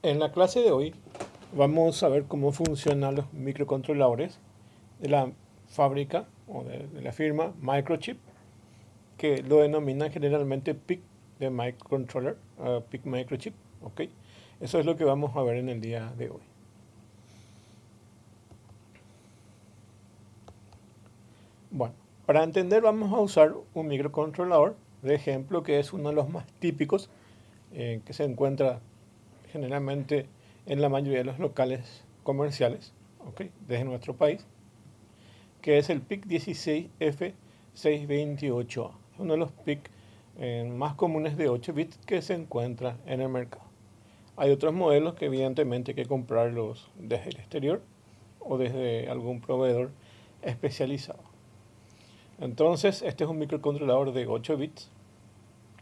En la clase de hoy vamos a ver cómo funcionan los microcontroladores de la fábrica o de la firma Microchip, que lo denominan generalmente PIC de microcontroller, PIC Microchip. ¿Ok? Eso es lo que vamos a ver en el día de hoy. Bueno, para entender vamos a usar un microcontrolador de ejemplo que es uno de los más típicos que se encuentra generalmente en la mayoría de los locales comerciales, ¿ok?, desde nuestro país, que es el PIC 16F628A. Es uno de los PIC más comunes de 8 bits que se encuentra en el mercado. Hay otros modelos que evidentemente hay que comprarlos desde el exterior o desde algún proveedor especializado. Entonces, este es un microcontrolador de 8 bits.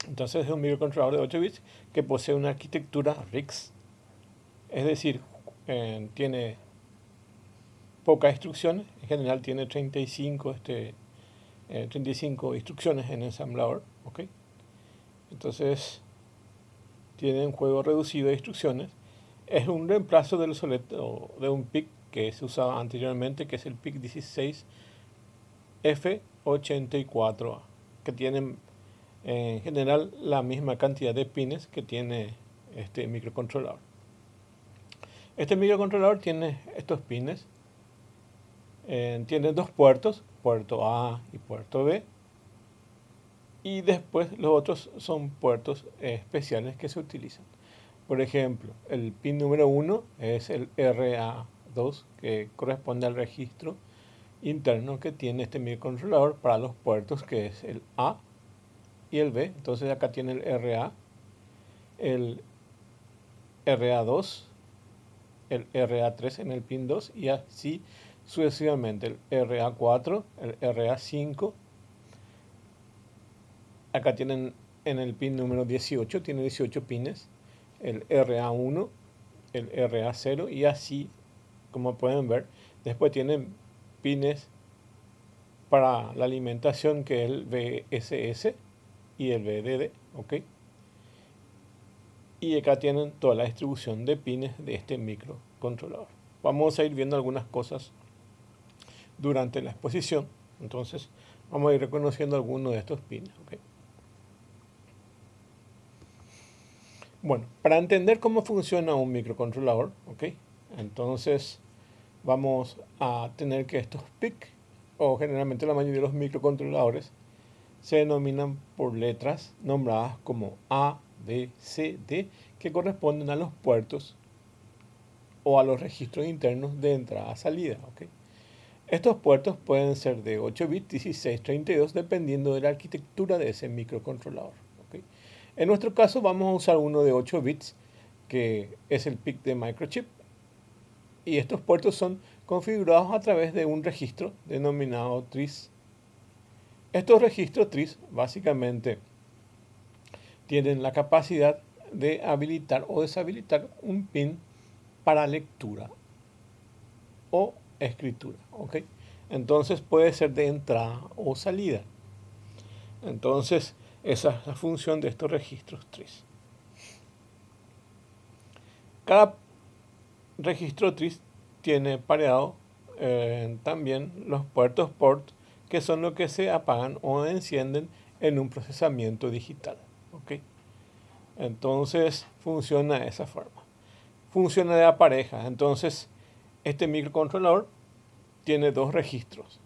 Entonces, es un microcontrolador de 8 bits que posee una arquitectura RISC, es decir, tiene pocas instrucciones. En general tiene 35 instrucciones en ensamblador. ¿Ok? Entonces, tiene un juego reducido de instrucciones. Es un reemplazo del obsoleto de un PIC que se usaba anteriormente, que es el PIC 16F84A, que tiene en general la misma cantidad de pines que tiene este microcontrolador. Este microcontrolador tiene estos pines. Tiene dos puertos, puerto A y puerto B. Y después los otros son puertos especiales que se utilizan. Por ejemplo, el pin número 1 es el RA2, que corresponde al registro interno que tiene este microcontrolador para los puertos, que es el A y el B. Entonces acá tiene el RA2, el RA3 en el pin 2 y así sucesivamente, el RA4, el RA5. Acá tienen en el pin número 18, tiene 18 pines, el RA1, el RA0 y así, como pueden ver. Después tienen pines para la alimentación, que es el VSS y el VDD. ¿Ok? Y acá tienen toda la distribución de pines de este microcontrolador. Vamos a ir viendo algunas cosas durante la exposición. Entonces vamos a ir reconociendo algunos de estos pines. ¿Ok? Bueno, para entender cómo funciona un microcontrolador, ¿ok?, entonces vamos a tener que estos PIC, o generalmente la mayoría de los microcontroladores, se denominan por letras nombradas como A, B, C, D, que corresponden a los puertos o a los registros internos de entrada-salida. ¿Ok? Estos puertos pueden ser de 8 bits, 16, 32, dependiendo de la arquitectura de ese microcontrolador. ¿Ok? En nuestro caso vamos a usar uno de 8 bits, que es el PIC de Microchip. Y estos puertos son configurados a través de un registro denominado TRIS. Estos registros TRIS básicamente tienen la capacidad de habilitar o deshabilitar un pin para lectura o escritura. ¿Ok? Entonces puede ser de entrada o salida. Entonces esa es la función de estos registros TRIS. Cada registro TRIS tiene pareado también los puertos PORT, que son los que se apagan o encienden en un procesamiento digital. ¿Ok? Entonces funciona de esa forma. Funciona de a pareja. Entonces este microcontrolador tiene dos registros,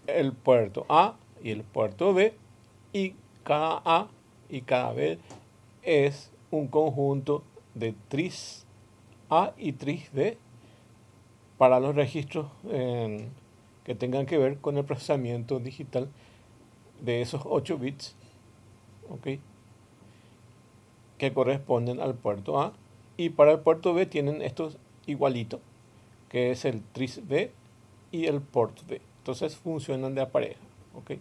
el puerto A y el puerto B, y cada A y cada B es un conjunto de tris A y tris B para los registros que tengan que ver con el procesamiento digital de esos 8 bits. ¿Ok?, que corresponden al puerto A. Y para el puerto B tienen estos igualitos, que es el tris B y el port B. Entonces funcionan de a pareja. ¿Ok?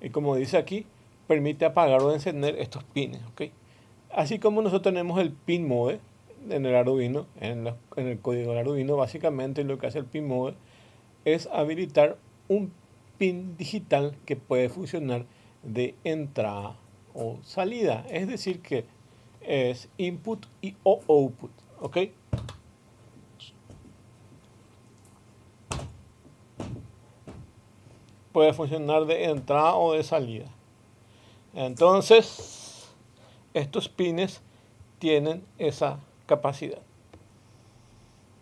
Y como dice aquí, permite apagar o encender estos pines. ¿Ok? Así como nosotros tenemos el pin mode en el Arduino, en el código del Arduino, básicamente lo que hace el pin mode es habilitar un pin digital que puede funcionar de entrada o salida. Es decir que es input o output, ¿ok? Puede funcionar de entrada o de salida. Entonces, estos pines tienen esa capacidad.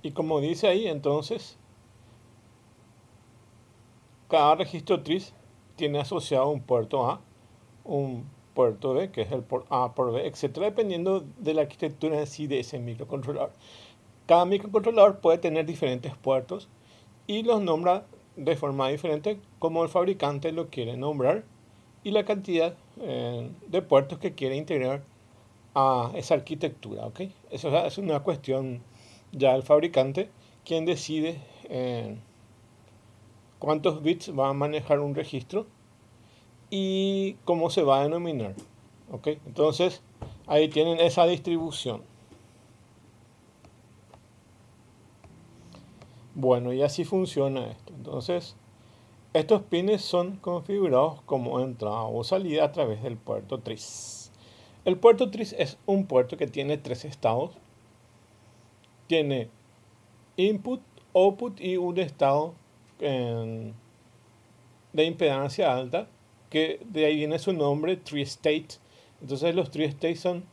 Y como dice ahí, entonces, cada registro TRIS tiene asociado un puerto A, un puerto B, que es el por A por B, etcétera, dependiendo de la arquitectura en sí de ese microcontrolador. Cada microcontrolador puede tener diferentes puertos y los nombra de forma diferente como el fabricante lo quiere nombrar y la cantidad de puertos que quiere integrar a esa arquitectura, ¿ok? Eso es una cuestión ya del fabricante quien decide cuántos bits va a manejar un registro y cómo se va a denominar, ¿ok? Entonces ahí tienen esa distribución. Bueno, y así funciona esto. Entonces, estos pines son configurados como entrada o salida a través del puerto TRIS. El puerto TRIS es un puerto que tiene tres estados. Tiene input, output y un estado de impedancia alta, que de ahí viene su nombre, tri-state. Entonces los tri-states son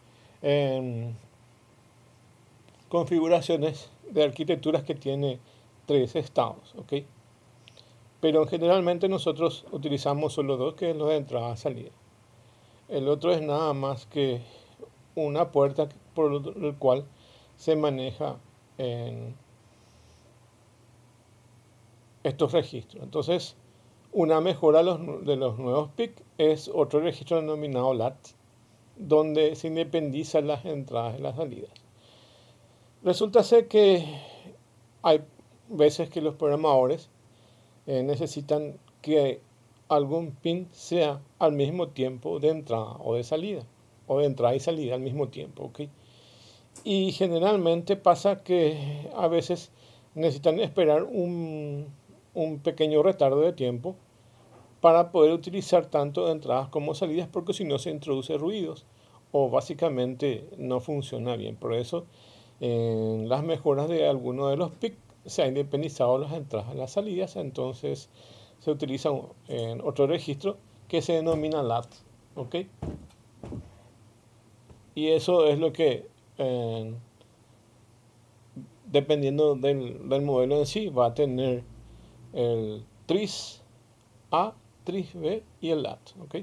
configuraciones de arquitecturas que tiene tres estados, ¿ok? Pero generalmente nosotros utilizamos solo dos, que es lo de entrada y salida. El otro es nada más que una puerta por el cual se maneja en estos registros. Entonces, una mejora de los nuevos PIC es otro registro denominado LAT, donde se independizan las entradas y las salidas. Resulta ser que hay veces que los programadores necesitan que algún pin sea al mismo tiempo de entrada o de salida, o de entrada y salida al mismo tiempo, ¿ok? Y generalmente pasa que a veces necesitan esperar un pequeño retardo de tiempo para poder utilizar tanto entradas como salidas, porque si no se introduce ruidos o básicamente no funciona bien. Por eso en las mejoras de algunos de los PIC se ha independizado las entradas y las salidas, entonces se utiliza en otro registro que se denomina LAT, ¿ok? Y eso es lo que dependiendo del modelo en sí va a tener el TRIS A, TRIS B y el LAT, ¿ok?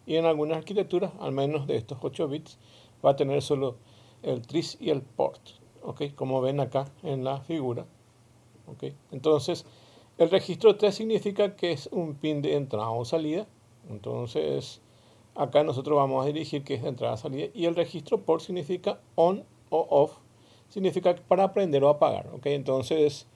Y en algunas arquitecturas, al menos de estos 8 bits, va a tener solo el TRIS y el port, ¿ok? Como ven acá en la figura, ¿ok? Entonces, el registro 3 significa que es un pin de entrada o salida. Entonces, acá nosotros vamos a dirigir que es de entrada o salida. Y el registro port significa on o off, significa para prender o apagar, ¿ok? Entonces,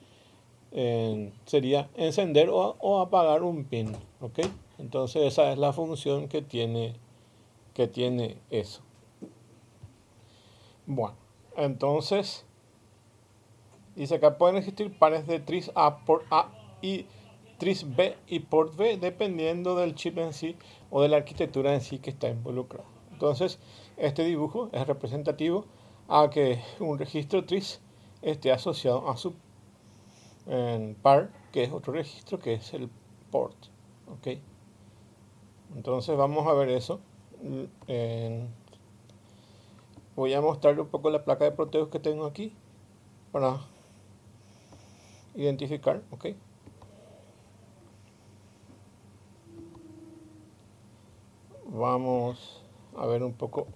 sería encender o apagar un pin, ¿ok? Entonces esa es la función que tiene eso. Bueno, entonces dice acá pueden existir pares de tris A por A y tris B y port B dependiendo del chip en sí o de la arquitectura en sí que está involucrada. Entonces este dibujo es representativo a que un registro tris esté asociado a su par, que es otro registro, que es el port, ¿ok? Entonces vamos a ver eso. Voy a mostrar un poco la placa de Proteus que tengo aquí para identificar, ¿ok? Vamos a ver un poco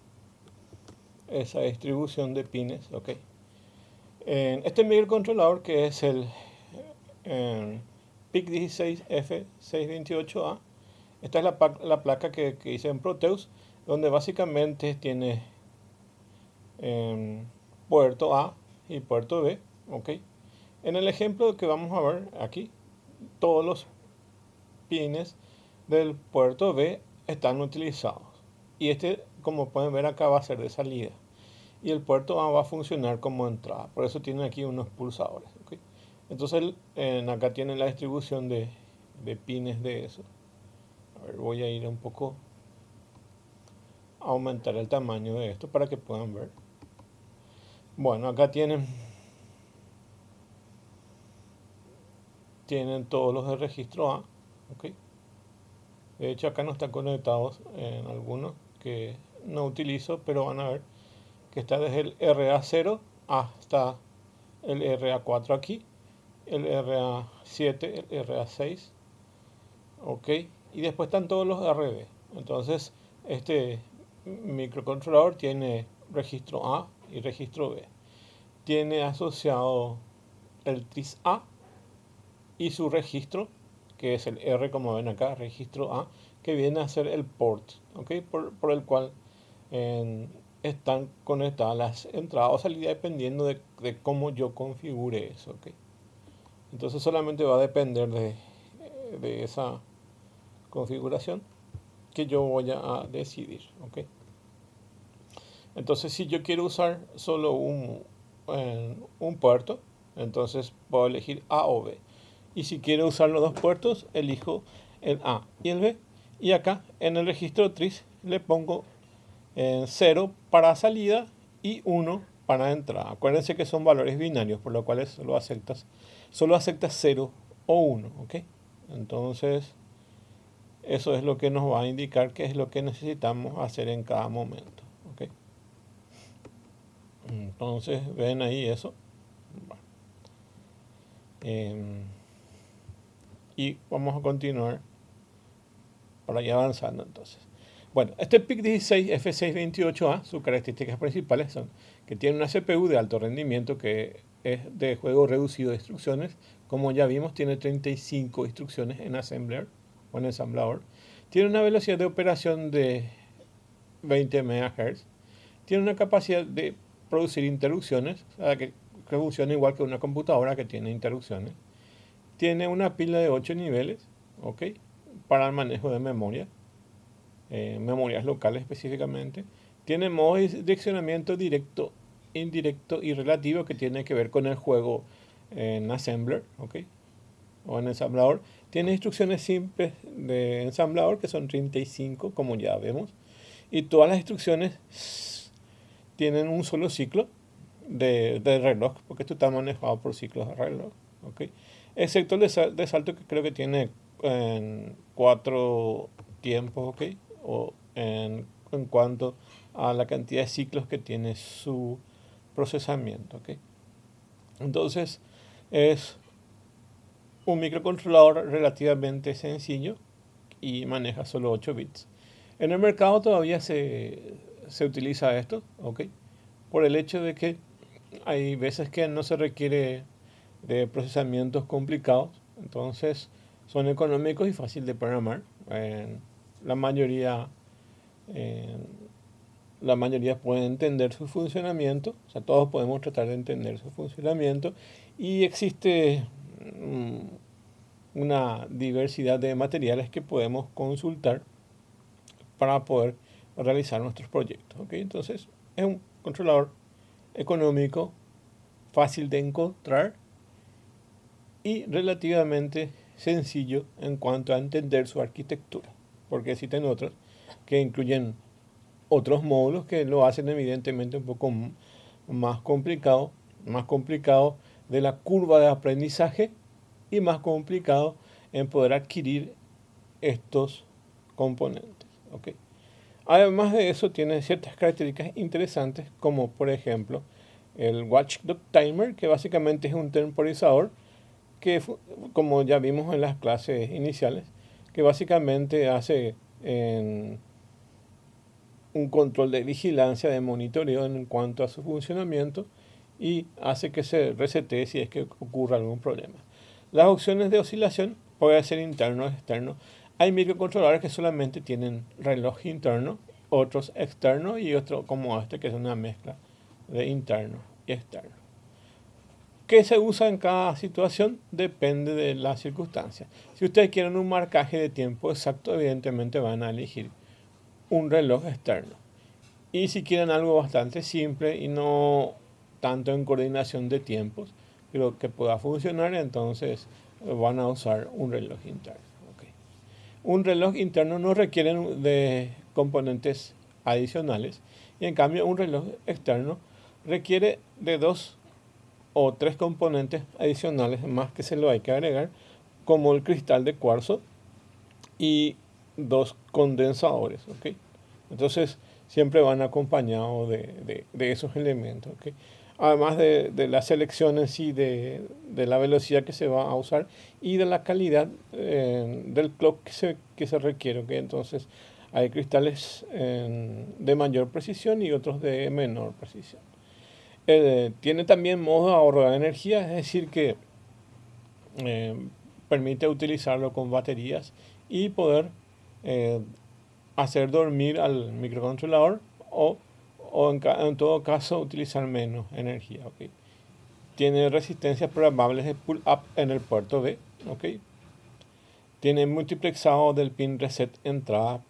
esa distribución de pines, ¿ok? Este microcontrolador que es el PIC16F628A, esta es la placa que hice en Proteus, donde básicamente tiene puerto A y puerto B, ¿ok? En el ejemplo que vamos a ver aquí, todos los pines del puerto B están utilizados. Y este, como pueden ver acá, va a ser de salida. Y el puerto A va a funcionar como entrada. Por eso tienen aquí unos pulsadores, ¿ok? Entonces, acá tienen la distribución de pines de eso. A ver, voy a ir un poco aumentar el tamaño de esto para que puedan ver. Bueno, acá tienen todos los de registro A. ¿Ok? De hecho, acá no están conectados en algunos que no utilizo, pero van a ver que está desde el RA0 hasta el RA4 aquí, el RA7, el RA6, ok, y después están todos los RB. Entonces, este microcontrolador tiene registro A y registro B. Tiene asociado el tris A y su registro, que es el R, como ven acá, registro A, que viene a ser el port, ok, por el cual están conectadas las entradas o salidas dependiendo de cómo yo configure eso, ok. Entonces solamente va a depender de esa configuración que yo voy a decidir, ok. Entonces si yo quiero usar solo un puerto, entonces puedo elegir A o B. Y si quiero usar los dos puertos, elijo el A y el B. Y acá en el registro tris le pongo 0 para salida y 1 para entrada. Acuérdense que son valores binarios, por lo cual solo aceptas 0 o 1, ¿ok? Entonces, eso es lo que nos va a indicar qué es lo que necesitamos hacer en cada momento, ¿ok? Entonces, ven ahí eso. Bueno, y vamos a continuar para ir avanzando entonces. Bueno, este PIC16 F628A, sus características principales son que tiene una CPU de alto rendimiento que es de juego reducido de instrucciones. Como ya vimos, tiene 35 instrucciones en assembler o en ensamblador. Tiene una velocidad de operación de 20 MHz. Tiene una capacidad de producir interrupciones, o sea, que funciona igual que una computadora que tiene interrupciones. Tiene una pila de 8 niveles, ¿ok? Para el manejo de memoria. Memorias locales específicamente. Tiene modo de direccionamiento directo, indirecto y relativo que tiene que ver con el juego en assembler, ¿ok? O en ensamblador. Tiene instrucciones simples de ensamblador que son 35, como ya vemos. Y todas las instrucciones tienen un solo ciclo de reloj, porque esto está manejado por ciclos de reloj, ¿ok? Excepto el de salto, que creo que tiene 4 tiempos, ¿ok? O en cuanto a la cantidad de ciclos que tiene su procesamiento, ¿ok? Entonces es un microcontrolador relativamente sencillo y maneja solo 8 bits. En el mercado todavía se utiliza esto, ¿ok? Por el hecho de que hay veces que no se requiere de procesamientos complicados, entonces son económicos y fácil de programar. La mayoría pueden entender su funcionamiento, o sea, todos podemos tratar de entender su funcionamiento, y existe una diversidad de materiales que podemos consultar para poder realizar nuestros proyectos, ¿ok? Entonces es un controlador económico, fácil de encontrar y relativamente sencillo en cuanto a entender su arquitectura, porque existen otros que incluyen otros módulos que lo hacen evidentemente un poco más complicado de la curva de aprendizaje y más complicado en poder adquirir estos componentes, ¿ok? Además de eso, tiene ciertas características interesantes, como por ejemplo el Watchdog Timer, que básicamente es un temporizador que, como ya vimos en las clases iniciales, que básicamente hace un control de vigilancia, de monitoreo en cuanto a su funcionamiento y hace que se resete si es que ocurre algún problema. Las opciones de oscilación puede ser interno o externo. Hay microcontroladores que solamente tienen reloj interno, otros externos y otros como este que es una mezcla de interno y externo. ¿Qué se usa en cada situación? Depende de las circunstancias. Si ustedes quieren un marcaje de tiempo exacto, evidentemente van a elegir un reloj externo. Y si quieren algo bastante simple y no tanto en coordinación de tiempos, pero que pueda funcionar, entonces van a usar un reloj interno. Okay. Un reloj interno no requiere de componentes adicionales, y en cambio un reloj externo requiere de 2 o 3 componentes adicionales más que se lo hay que agregar, como el cristal de cuarzo y 2 condensadores, ¿ok? Entonces siempre van acompañados de esos elementos, ¿ok? Además de la selección en sí, de la velocidad que se va a usar y de la calidad del clock que se requiere, ¿ok? Entonces hay cristales de mayor precisión y otros de menor precisión. Tiene también modo de ahorro de energía, es decir que eh, permite utilizarlo con baterías y poder eh, hacer dormir al microcontrolador o en todo caso utilizar menos energía. ¿Ok? Tiene resistencias programables de pull-up en el puerto B. ¿Ok? Tiene multiplexado del pin reset entrada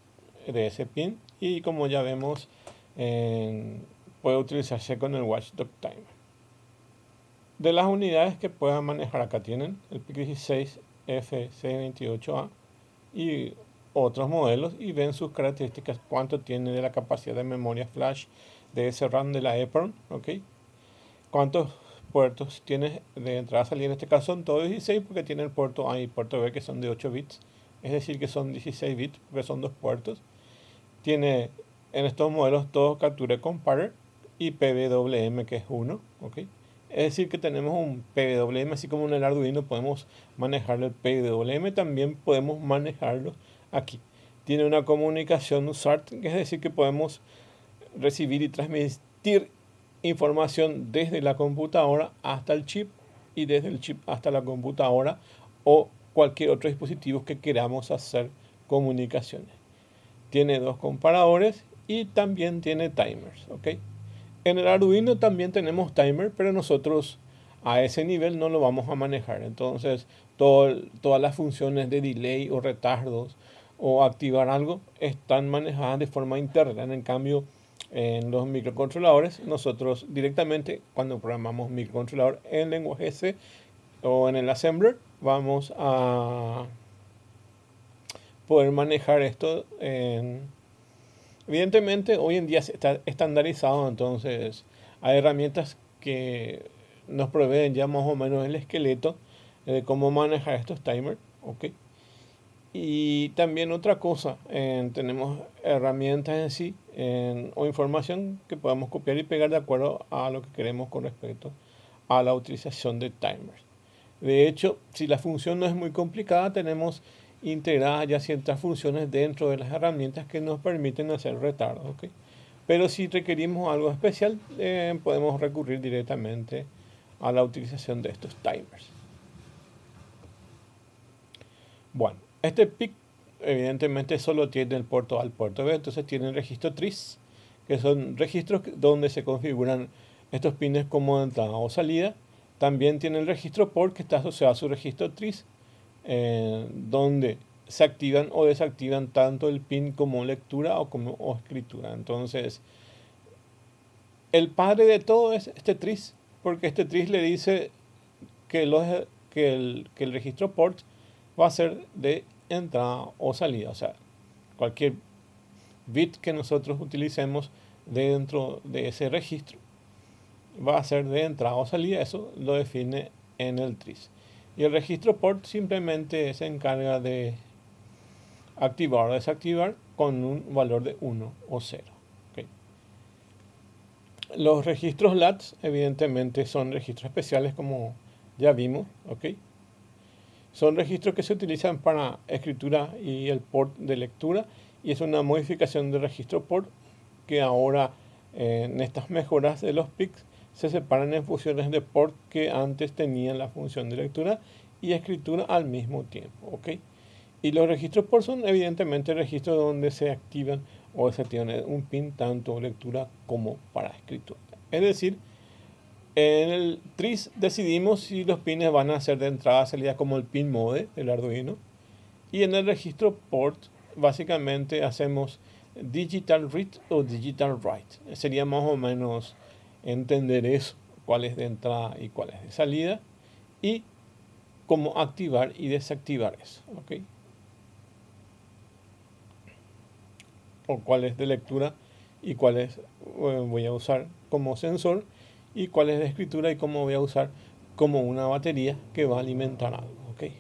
de ese pin y como ya vemos puede utilizarse con el Watchdog Timer. De las unidades que puedan manejar acá tienen el PIC16 F628A y otros modelos y ven sus características, cuánto tiene de la capacidad de memoria flash de ese RAM de la EPROM, ¿ok? Cuántos puertos tiene de entrada salida, en este caso son todos 16 porque tiene el puerto A y puerto B que son de 8 bits, es decir que son 16 bits porque son dos puertos. Tiene en estos modelos todo capture compiler y PWM que es 1, ¿ok? Es decir que tenemos un PWM, así como en el Arduino podemos manejarlo el PWM, también podemos manejarlo aquí. Tiene una comunicación USART, es decir que podemos recibir y transmitir información desde la computadora hasta el chip y desde el chip hasta la computadora o cualquier otro dispositivo que queramos hacer comunicaciones. Tiene dos comparadores y también tiene timers, ¿ok? En el Arduino también tenemos timer, pero nosotros a ese nivel no lo vamos a manejar. Entonces, todas las funciones de delay o retardos o activar algo están manejadas de forma interna. En cambio, en los microcontroladores, nosotros directamente cuando programamos microcontrolador en lenguaje C o en el assembler, vamos a poder manejar esto evidentemente, hoy en día está estandarizado, entonces hay herramientas que nos proveen ya más o menos el esqueleto de cómo manejar estos timers, ¿ok? Y también otra cosa, tenemos herramientas en sí o información que podemos copiar y pegar de acuerdo a lo que queremos con respecto a la utilización de timers. De hecho, si la función no es muy complicada, tenemos integradas ya ciertas funciones dentro de las herramientas que nos permiten hacer retardos, ¿ok? Pero si requerimos algo especial, podemos recurrir directamente a la utilización de estos timers. Bueno, este PIC evidentemente solo tiene el puerto A al puerto B, entonces tiene el registro TRIS, que son registros donde se configuran estos pines como entrada o salida. También tiene el registro port que está asociado a su registro TRIS, donde se activan o desactivan tanto el pin como lectura o escritura. Entonces, el padre de todo es este tris, porque este tris le dice que, que el registro port va a ser de entrada o salida. O sea, cualquier bit que nosotros utilicemos dentro de ese registro va a ser de entrada o salida. Eso lo define en el tris. Y el registro port simplemente se encarga de activar o desactivar con un valor de 1 o 0. ¿Okay? Los registros LATS evidentemente son registros especiales como ya vimos. ¿Okay? Son registros que se utilizan para escritura y el port de lectura y es una modificación del registro port que ahora en estas mejoras de los PICs se separan en funciones de port que antes tenían la función de lectura y escritura al mismo tiempo. ¿Okay? Y los registros por son evidentemente registros donde se activan o desactivan un pin tanto lectura como para escritura. Es decir, en el tris decidimos si los pines van a ser de entrada salida como el pin mode del Arduino. Y en el registro port básicamente hacemos digital read o digital write. Sería más o menos entender eso, cuál es de entrada y cuál es de salida. Y cómo activar y desactivar eso. ¿Okay? O cuál es de lectura y cuáles voy a usar como sensor y cuál es la escritura y cómo voy a usar como una batería que va a alimentar algo. ¿Okay?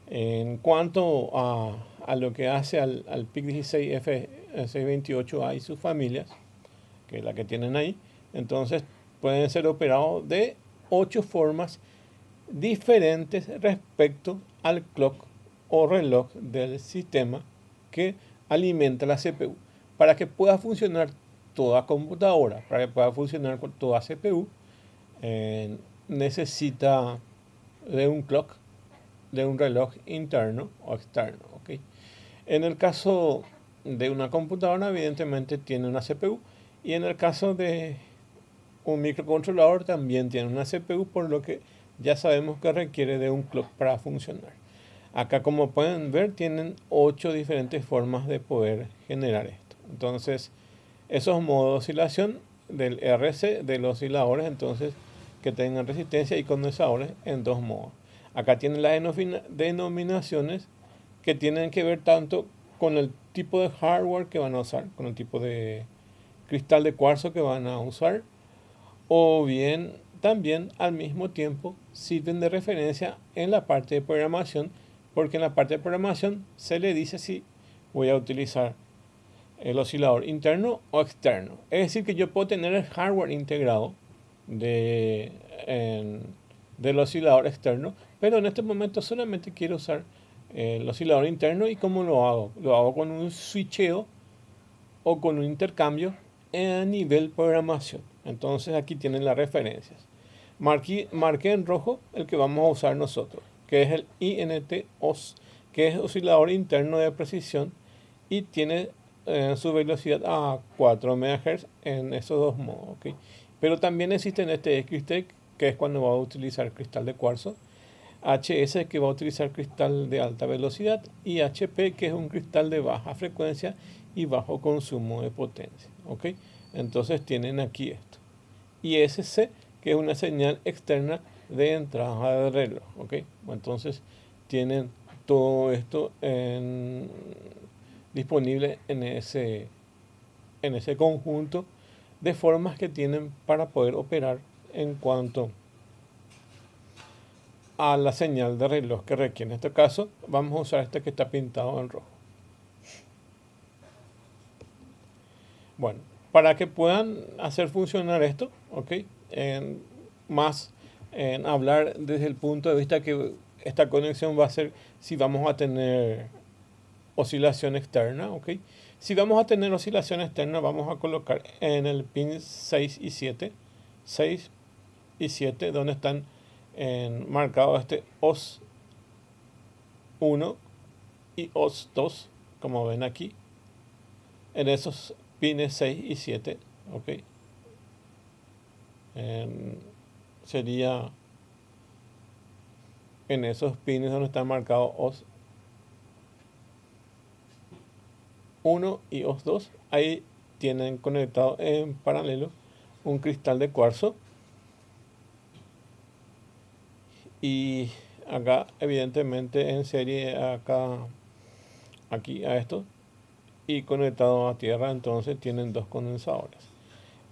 En cuanto a lo que hace al PIC16F628A y sus familias, que es la que tienen ahí, entonces pueden ser operados de 8 formas diferentes respecto al clock o reloj del sistema que alimenta la CPU. Para que pueda funcionar toda computadora, para que pueda funcionar con toda CPU, necesita de un clock, de un reloj interno o externo. ¿Okay? En el caso de una computadora, evidentemente tiene una CPU, y en el caso de un microcontrolador también tiene una CPU, por lo que ya sabemos que requiere de un clock para funcionar. Acá, como pueden ver, tienen 8 diferentes formas de poder generar esto. Entonces, esos modos de oscilación del RC de los osciladores, entonces, que tengan resistencia y condensadores en 2 modos. Acá tienen las denominaciones que tienen que ver tanto con el tipo de hardware que van a usar, con el tipo de cristal de cuarzo que van a usar, o bien también al mismo tiempo sirven de referencia en la parte de programación, porque en la parte de programación se le dice si voy a utilizar el oscilador interno o externo. Es decir, que yo puedo tener el hardware integrado del oscilador externo, pero en este momento solamente quiero usar el oscilador interno. ¿Y cómo lo hago? Lo hago con un switcheo o con un intercambio a nivel programación. Entonces aquí tienen las referencias. Marqué en rojo el que vamos a usar nosotros, que es el INT-OS, que es oscilador interno de precisión y tiene su velocidad a 4 MHz en esos dos modos. ¿Okay? Pero también existe este X-Tech, que es cuando va a utilizar cristal de cuarzo, HS, que va a utilizar cristal de alta velocidad, y HP, que es un cristal de baja frecuencia y bajo consumo de potencia. ¿Okay? Entonces tienen aquí esto. Y SC, que es una señal externa de entrada de reloj. ¿Okay? Entonces tienen todo esto disponible en ese conjunto de formas que tienen para poder operar en cuanto a la señal de reloj que requiere. En este caso vamos a usar este que está pintado en rojo. Bueno, para que puedan hacer funcionar esto, ¿ok? Más en hablar desde el punto de vista que esta conexión va a ser si vamos a tener oscilación externa, ¿ok? Si vamos a tener oscilación externa, vamos a colocar en el pin 6 y 7, 6 y 7, donde están marcados este OS 1 y OS 2, como ven aquí, en esos pines 6 y 7, ¿ok? Sería en esos pines donde están marcados OS 1 y OS 2, ahí tienen conectado en paralelo un cristal de cuarzo, y acá evidentemente en serie aquí a esto, y conectado a tierra, entonces tienen dos condensadores.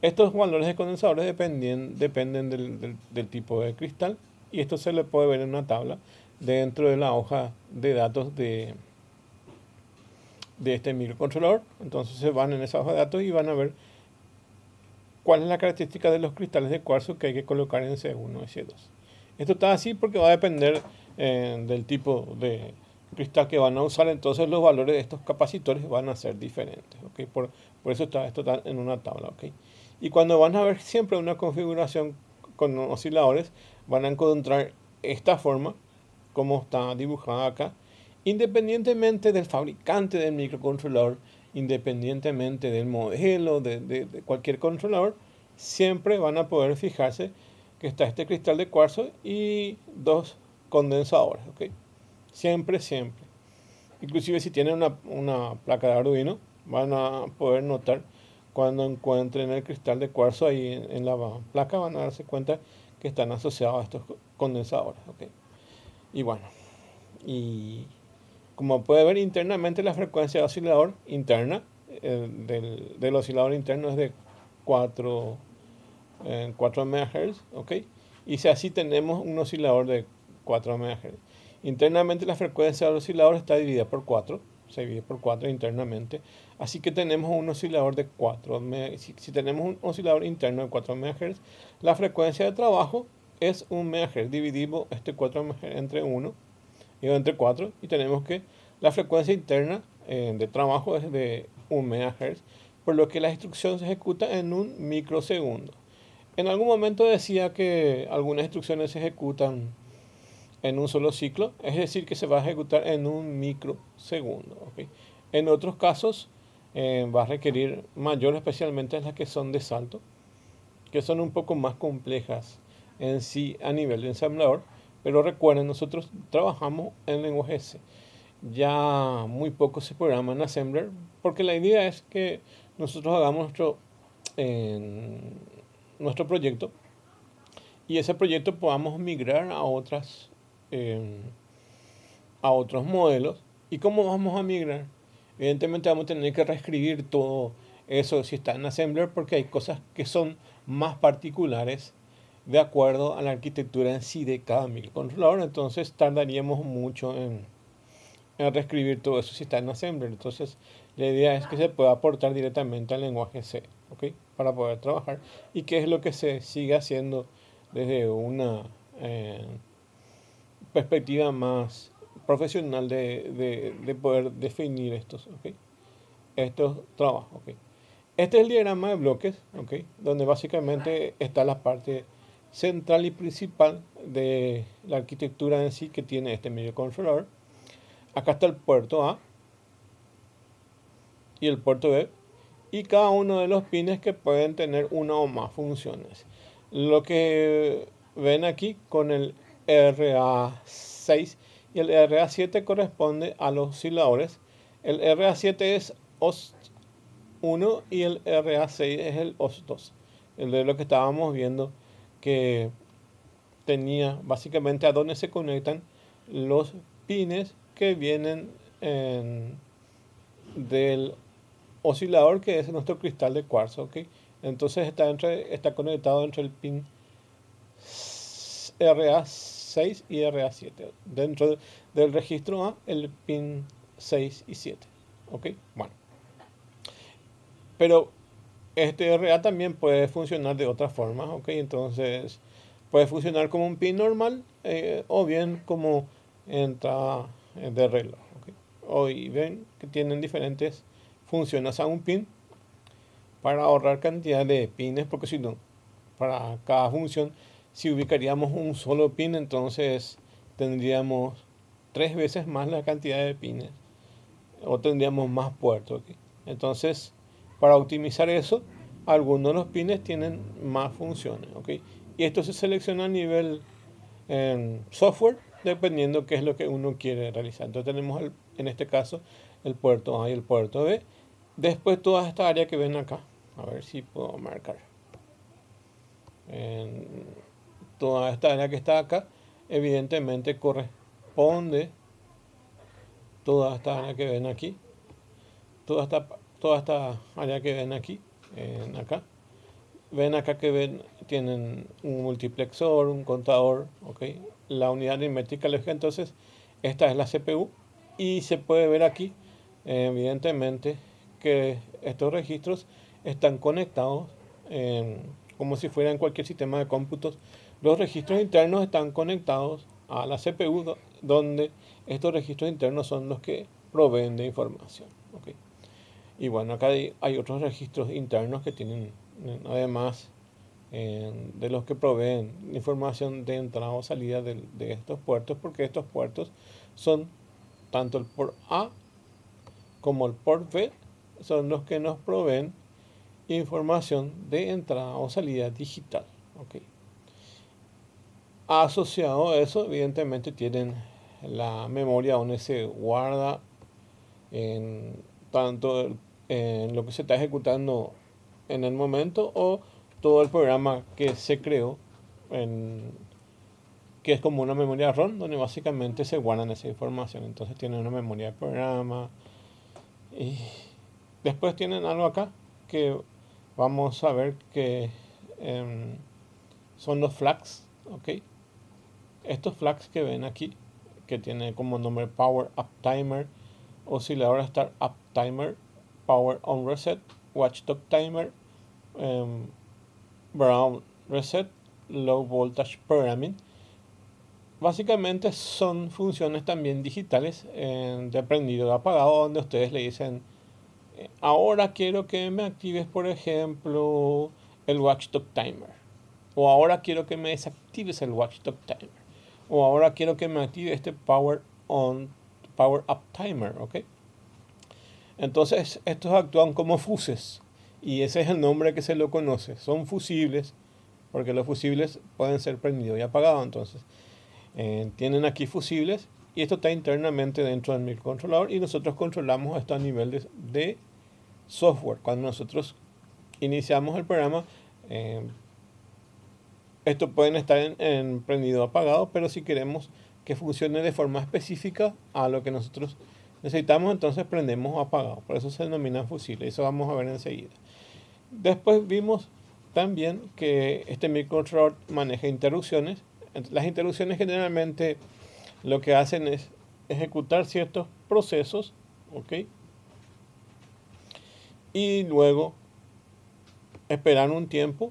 Estos valores de condensadores dependen del tipo de cristal, y esto se le puede ver en una tabla dentro de la hoja de datos de este microcontrolador. Entonces se van en esa hoja de datos y van a ver cuál es la característica de los cristales de cuarzo que hay que colocar en C1 y C2. Esto está así porque va a depender del tipo de cristal que van a usar, entonces los valores de estos capacitores van a ser diferentes. ¿Okay? Por eso esto está en una tabla. ¿Okay? Y cuando van a ver siempre una configuración con osciladores, van a encontrar esta forma, como está dibujada acá, independientemente del fabricante del microcontrolador, independientemente del modelo de cualquier controlador, siempre van a poder fijarse que está este cristal de cuarzo y dos condensadores. ¿Okay? Siempre. Inclusive si tienen una placa de Arduino, van a poder notar cuando encuentren el cristal de cuarzo ahí en la placa, van a darse cuenta que están asociados a estos condensadores. ¿Okay? Y bueno, y como puede ver internamente, la frecuencia de oscilador interna del oscilador interno es de 4, 4 MHz, ¿ok? Y si así tenemos un oscilador de 4 MHz. Internamente la frecuencia del oscilador está dividida por 4, se divide por 4 internamente. Así que tenemos un oscilador de 4 MHz. Si tenemos un oscilador interno de 4 MHz, la frecuencia de trabajo es 1 MHz. Dividimos este 4 MHz entre 1 y entre 4 y tenemos que la frecuencia interna de trabajo es de 1 MHz, por lo que la instrucción se ejecuta en un microsegundo. En algún momento decía que algunas instrucciones se ejecutan en un solo ciclo, es decir, que se va a ejecutar en un microsegundo. ¿Okay? En otros casos va a requerir mayor, especialmente las que son de salto, que son un poco más complejas en sí a nivel de ensamblador, pero recuerden, nosotros trabajamos en lenguaje C. Ya muy poco se programa en Assembler, porque la idea es que nosotros hagamos nuestro proyecto y ese proyecto podamos migrar eh, a otros modelos. ¿Y cómo vamos a migrar? Evidentemente vamos a tener que reescribir todo eso si está en Assembler, porque hay cosas que son más particulares de acuerdo a la arquitectura en sí de cada microcontrolador. Entonces tardaríamos mucho en reescribir todo eso si está en Assembler. Entonces la idea es que se pueda aportar directamente al lenguaje C, ¿ok? Para poder trabajar. ¿Y qué es lo que se sigue haciendo desde una perspectiva más profesional de poder definir estos trabajos? ¿Ok? Este es el diagrama de bloques, ¿ok? Donde básicamente está la parte central y principal de la arquitectura en sí que tiene este microcontrolador. Acá está el puerto A y el puerto B, y cada uno de los pines que pueden tener una o más funciones. Lo que ven aquí con el RA6 y el RA7 corresponde a los osciladores. El RA7 es OS1 y el RA6 es el OS2. El de lo que estábamos viendo, que tenía básicamente a donde se conectan los pines que vienen del oscilador, que es nuestro cristal de cuarzo, ¿ok? Entonces está conectado entre el pin RA6 y RA7. Dentro del registro A, el pin 6 y 7, ¿ok? Bueno, pero este RA también puede funcionar de otra forma, ¿ok? Entonces puede funcionar como un pin normal o bien como entrada de reloj, ¿ok? Hoy ven que tienen diferentes funciones a un pin para ahorrar cantidad de pines, porque si no, para cada función, si ubicaríamos un solo pin, entonces tendríamos 3 veces más la cantidad de pines o tendríamos más puertos. ¿Okay? Entonces, para optimizar eso, algunos de los pines tienen más funciones. ¿Okay? Y esto se selecciona a nivel software, dependiendo qué es lo que uno quiere realizar. Entonces tenemos en este caso el puerto A y el puerto B. Después toda esta área que ven acá, a ver si puedo marcar. En toda esta área que está acá, evidentemente corresponde toda esta área que ven aquí, toda esta área que ven aquí, acá. Ven acá que tienen un multiplexor, un contador, ¿ok? La unidad aritmética lógica, entonces esta es la CPU y se puede ver aquí, evidentemente, que estos registros están conectados como si fueran cualquier sistema de cómputos. Los registros internos están conectados a la CPU, donde estos registros internos son los que proveen de información, ¿ok? Y bueno, acá hay otros registros internos que tienen, además de los que proveen información de entrada o salida de estos puertos, porque estos puertos son tanto el port A como el port B, son los que nos proveen información de entrada o salida digital. ¿Okay? Asociado a eso, evidentemente tienen la memoria donde se guarda en tanto en lo que se está ejecutando en el momento o todo el programa que se creó, que es como una memoria ROM donde básicamente se guardan esa información. Entonces tiene una memoria de programa Después tienen algo acá que vamos a ver que son los flags, ¿ok? Estos flags que ven aquí, que tiene como nombre Power Up Timer, oscilador Start Up Timer, Power On Reset, Watchdog Timer, Brown Reset, Low Voltage Programming. Básicamente son funciones también digitales de prendido y apagado, donde ustedes le dicen, ahora quiero que me actives, por ejemplo, el Watchdog Timer. O ahora quiero que me desactives el Watchdog Timer. O ahora quiero que me active este Power Up Timer, ¿ok? Entonces estos actúan como fuses. Y ese es el nombre que se lo conoce. Son fusibles, porque los fusibles pueden ser prendidos y apagados. Entonces tienen aquí fusibles. Y esto está internamente dentro del microcontrolador. Y nosotros controlamos esto a nivel de software. Cuando nosotros iniciamos el programa, estos pueden estar en prendido o apagado, pero si queremos que funcione de forma específica a lo que nosotros necesitamos, entonces prendemos o apagado. Por eso se denomina fusible. Eso vamos a ver enseguida. Después vimos también que este microcontrolador maneja interrupciones. Las interrupciones generalmente lo que hacen es ejecutar ciertos procesos, ¿ok? Y luego esperar un tiempo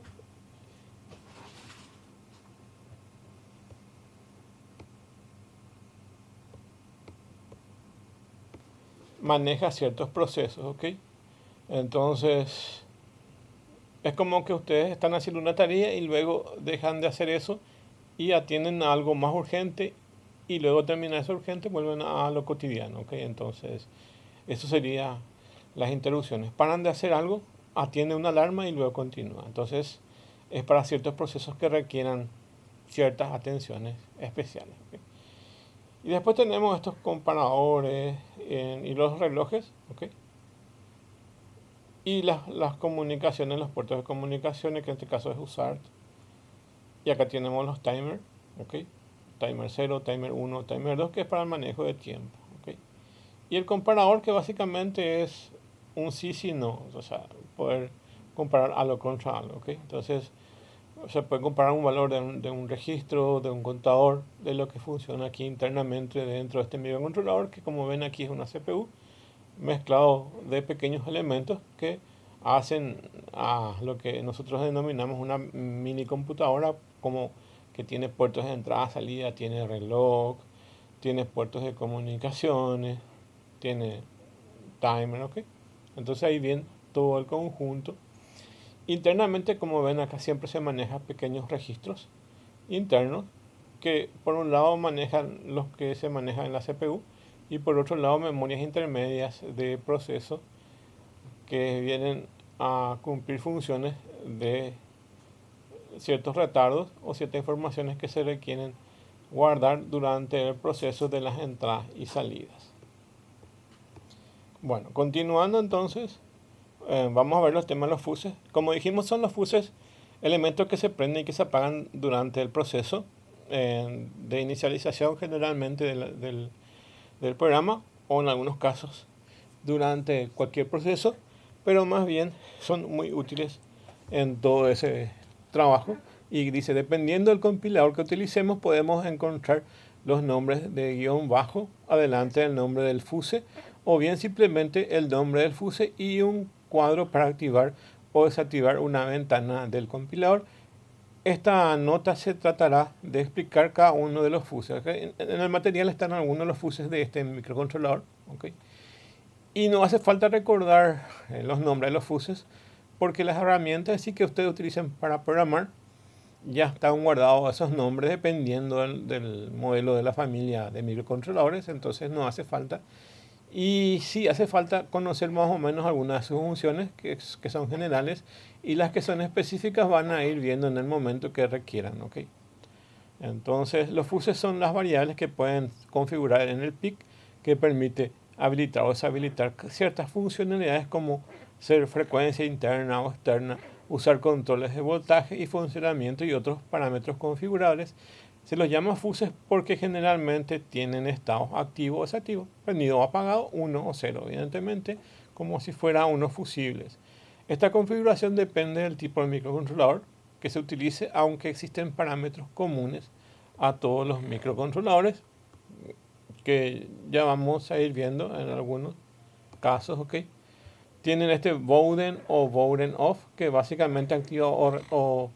maneja ciertos procesos, ¿ok? Entonces, es como que ustedes están haciendo una tarea y luego dejan de hacer eso y atienden a algo más urgente y luego termina eso urgente, vuelven a lo cotidiano, ¿ok? Entonces, eso sería las interrupciones. Paran de hacer algo, atienden una alarma y luego continúa. Entonces, es para ciertos procesos que requieran ciertas atenciones especiales, ¿ok? Y después tenemos estos comparadores y los relojes, ¿ok? Y las comunicaciones, los puertos de comunicaciones, que en este caso es USART. Y acá tenemos los timers, ¿ok? Timer 0, timer 1, timer 2, que es para el manejo de tiempo, ¿ok? Y el comparador, que básicamente es un sí, sí, no. O sea, poder comparar algo contra algo, ¿ok? Entonces, se puede comparar un valor de un registro, de un contador, de lo que funciona aquí internamente dentro de este microcontrolador, que como ven aquí es una CPU mezclado de pequeños elementos que hacen a lo que nosotros denominamos una mini computadora, como que tiene puertos de entrada, salida, tiene reloj, tiene puertos de comunicaciones, tiene timer, ¿ok? Entonces ahí viene todo el conjunto. Internamente, como ven acá, siempre se manejan pequeños registros internos que por un lado manejan los que se manejan en la CPU y por otro lado memorias intermedias de proceso que vienen a cumplir funciones de ciertos retardos o ciertas informaciones que se requieren guardar durante el proceso de las entradas y salidas. Bueno, continuando entonces, vamos a ver los temas de los fuses. Como dijimos, son los fuses elementos que se prenden y que se apagan durante el proceso de inicialización generalmente del programa, o en algunos casos durante cualquier proceso, pero más bien son muy útiles en todo ese trabajo. Y dice, dependiendo del compilador que utilicemos, podemos encontrar los nombres de guión bajo adelante del nombre del fuse, o bien simplemente el nombre del fuse y un cuadro para activar o desactivar una ventana del compilador. Esta nota se tratará de explicar cada uno de los fuses. ¿Okay? En el material están algunos de los fuses de este microcontrolador. ¿Okay? Y no hace falta recordar los nombres de los fuses, porque las herramientas sí que ustedes utilizan para programar ya están guardados esos nombres dependiendo del modelo de la familia de microcontroladores, entonces no hace falta. Y sí hace falta conocer más o menos algunas de sus funciones que son generales, y las que son específicas van a ir viendo en el momento que requieran, ¿ok? Entonces los fuses son las variables que pueden configurar en el PIC, que permite habilitar o deshabilitar ciertas funcionalidades como ser frecuencia interna o externa, usar controles de voltaje y funcionamiento y otros parámetros configurables. Se los llama fuses porque generalmente tienen estados activo o desactivo, prendido o apagado, 1 o 0, evidentemente, como si fuera unos fusibles. Esta configuración depende del tipo de microcontrolador que se utilice, aunque existen parámetros comunes a todos los microcontroladores que ya vamos a ir viendo en algunos casos, ¿ok? Tienen este Bowden o Bowden off, que básicamente activa o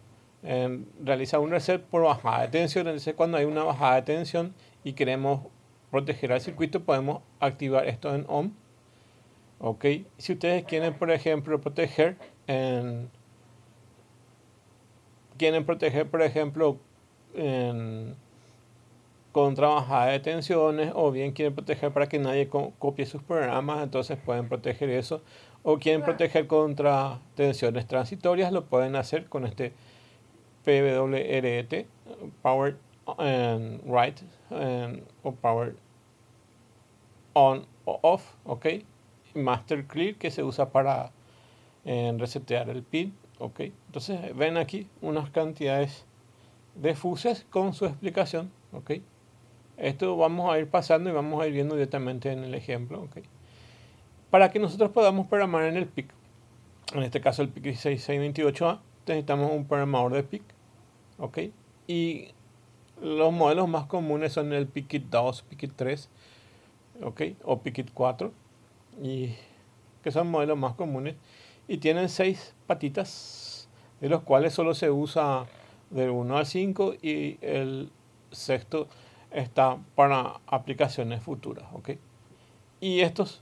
realiza un reset por bajada de tensión. Entonces, cuando hay una bajada de tensión y queremos proteger al circuito, podemos activar esto en on. Ok, si ustedes quieren, por ejemplo, por ejemplo, contra bajada de tensiones, o bien quieren proteger para que nadie copie sus programas, entonces pueden proteger eso. O quieren proteger contra tensiones transitorias, lo pueden hacer con este PWRET, Power Right o Power On o Off, ok. Master Clear, que se usa para resetear el pin, ok. Entonces ven aquí unas cantidades de fuses con su explicación, ok. Esto vamos a ir pasando y vamos a ir viendo directamente en el ejemplo, ok. Para que nosotros podamos programar en el PIC, en este caso el PIC 16628A, necesitamos un programador de PIC, ok. Y los modelos más comunes son el PIC 2, PIC 3, ok, o PIC 4, y que son modelos más comunes, y tienen 6 patitas, de los cuales solo se usa del 1 al 5 y el sexto está para aplicaciones futuras, ¿ok? Y estos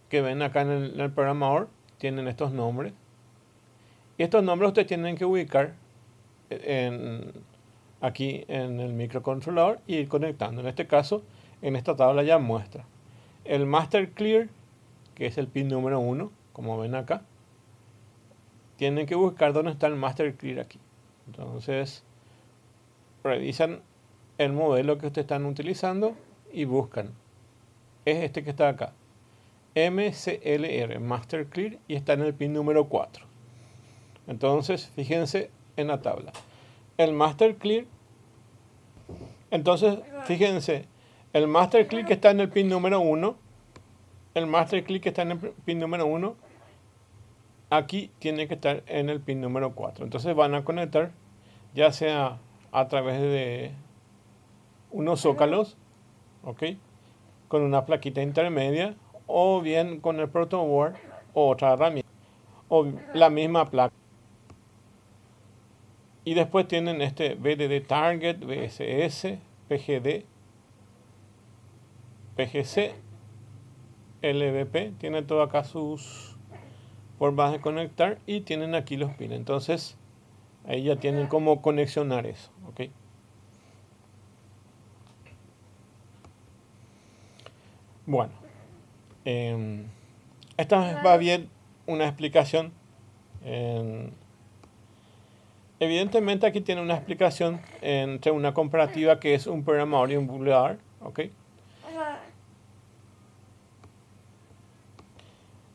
que ven acá en el programador tienen estos nombres, y estos nombres ustedes tienen que ubicar aquí en el microcontrolador y ir conectando. En este caso, en esta tabla ya muestra el Master Clear, que es el pin número 1, como ven acá. Tienen que buscar dónde está el Master Clear aquí. Entonces, revisan el modelo que ustedes están utilizando y buscan. Es este que está acá. MCLR, Master Clear, y está en el pin número 4. Entonces, fíjense en la tabla. El Master Clear. Entonces, fíjense. El Master Clear que está en el pin número 1. El Master Clear que está en el pin número 1. Aquí tiene que estar en el pin número 4. Entonces van a conectar, ya sea a través de unos zócalos, ¿ok? Con una plaquita intermedia, o bien con el protoboard o otra herramienta, o la misma placa. Y después tienen este VDD Target, VSS, PGD, PGC, LVP. Tiene todo acá sus formas de conectar y tienen aquí los pins. Entonces ahí ya tienen cómo conexionar eso, ¿ok? Bueno, esta vez va bien una explicación. Evidentemente aquí tiene una explicación entre una comparativa que es un programador y un bootloader, ¿ok?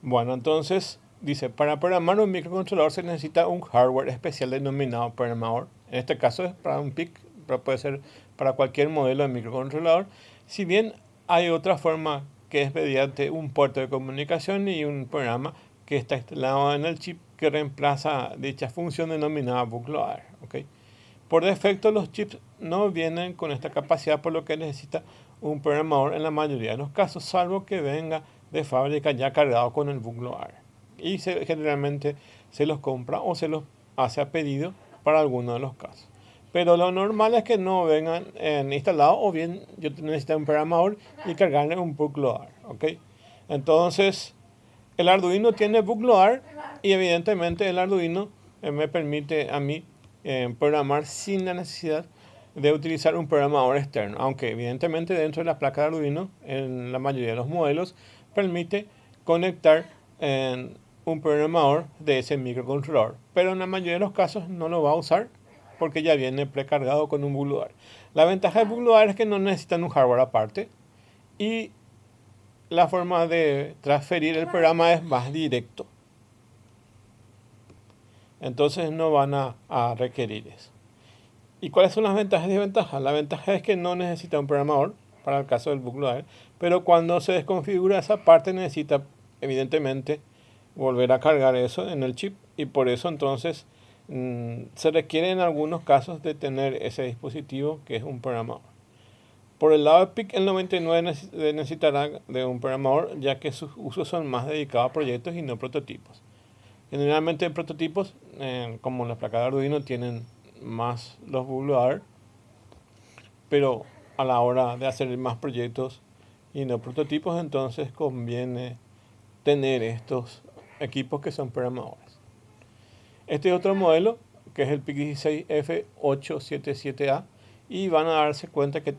Bueno, entonces dice, para programar un microcontrolador se necesita un hardware especial denominado programador. En este caso es para un PIC, pero puede ser para cualquier modelo de microcontrolador. Si bien hay otra forma que es mediante un puerto de comunicación y un programa que está instalado en el chip que reemplaza dicha función denominada bootloader, ¿ok? Por defecto los chips no vienen con esta capacidad, por lo que necesita un programador en la mayoría de los casos, salvo que venga de fábrica ya cargado con el bootloader. Y generalmente se los compra o se los hace a pedido para algunos de los casos. Pero lo normal es que no vengan instalados, o bien yo necesito un programador y cargarle un bootloader, ¿ok? Entonces, el Arduino tiene bootloader y evidentemente el Arduino me permite a mí programar sin la necesidad de utilizar un programador externo, aunque evidentemente dentro de la placa de Arduino, en la mayoría de los modelos, permite conectar un programador de ese microcontrolador, pero en la mayoría de los casos no lo va a usar porque ya viene precargado con un bootloader. La ventaja del bootloader es que no necesitan un hardware aparte y la forma de transferir el programa es más directo. Entonces no van a requerir eso. ¿Y cuáles son las ventajas y desventajas? La ventaja es que no necesita un programador para el caso del bootloader, pero cuando se desconfigura esa parte necesita evidentemente volver a cargar eso en el chip, y por eso entonces se requiere en algunos casos de tener ese dispositivo que es un programador. Por el lado de PIC, el 99 necesitará de un programador, ya que sus usos son más dedicados a proyectos y no prototipos. Generalmente prototipos, como las placas de Arduino, tienen más los bootloader, pero a la hora de hacer más proyectos y no prototipos, entonces conviene tener estos equipos que son programadores. Este otro modelo, que es el PIC16F877A, y van a darse cuenta que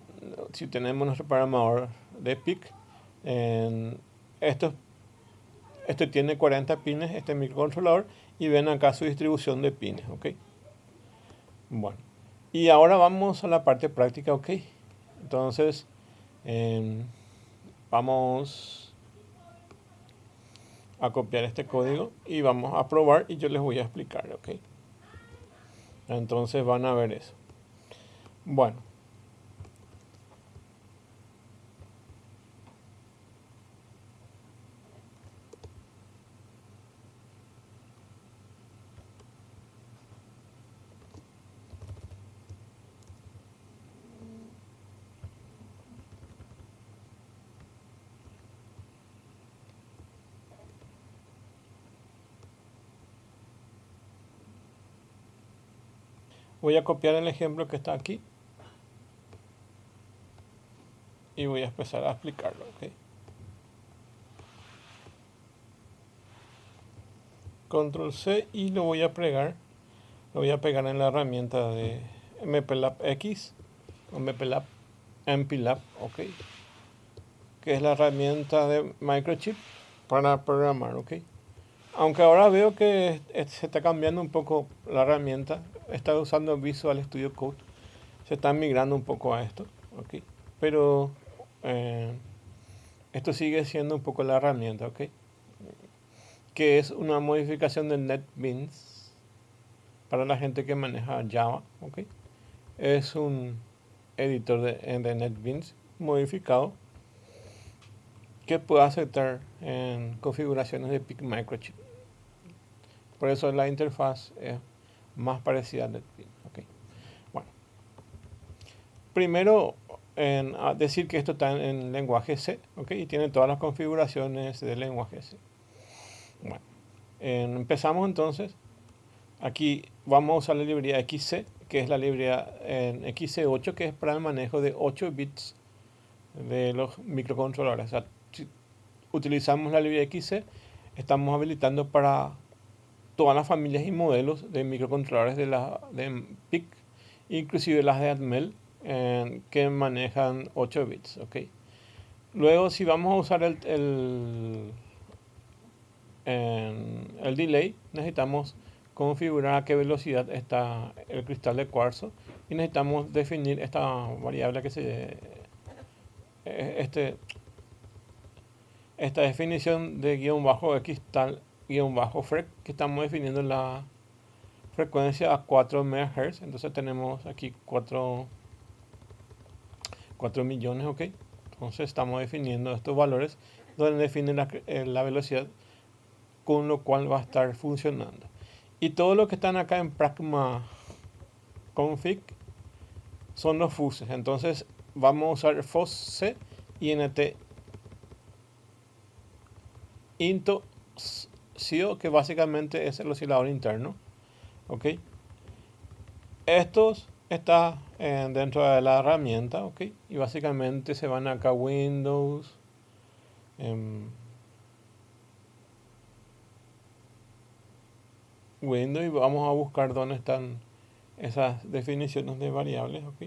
si tenemos nuestro programador de PIC, este tiene 40 pines, este microcontrolador, y ven acá su distribución de pines, ¿ok? Bueno, y ahora vamos a la parte práctica, ¿ok? Entonces, vamos a copiar este código y vamos a probar y yo les voy a explicar, ¿ok? Entonces van a ver eso. Bueno. Voy a copiar el ejemplo que está aquí y voy a empezar a explicarlo, ¿ok? Control C y lo voy a pegar. Lo voy a pegar en la herramienta de MPLAB X o MPLAB, ok, que es la herramienta de Microchip para programar, ok. Aunque ahora veo que se está cambiando un poco la herramienta, está usando Visual Studio Code, se está migrando un poco a esto, ok, pero esto sigue siendo un poco la herramienta, ok, que es una modificación de NetBeans para la gente que maneja Java, ok. Es un editor de NetBeans modificado que puede aceptar en configuraciones de PIC Microchip. Por eso la interfaz es más parecida a NetBeans, okay. Bueno, primero a decir que esto está en lenguaje C, okay, y tiene todas las configuraciones del lenguaje C. Bueno, empezamos entonces. Aquí vamos a usar la librería XC, que es la librería en XC8, que es para el manejo de 8 bits de los microcontroladores. O sea, si utilizamos la librería XC, estamos habilitando para todas las familias y modelos de microcontroladores de PIC, inclusive las de Atmel, que manejan 8 bits, ¿ok? Luego, si vamos a usar el delay, necesitamos configurar a qué velocidad está el cristal de cuarzo y necesitamos definir esta variable que esta definición de guión bajo x tal guión bajo frec, que estamos definiendo la frecuencia a 4 MHz. Entonces tenemos aquí 4 millones, ok. Entonces estamos definiendo estos valores donde define la velocidad con lo cual va a estar funcionando. Y todo lo que están acá en pragma config son los fuses. Entonces vamos a usar fosc int into CIO, que básicamente es el oscilador interno, ok. Estos está dentro de la herramienta, ok, y básicamente se van acá a Windows, y vamos a buscar dónde están esas definiciones de variables, ok.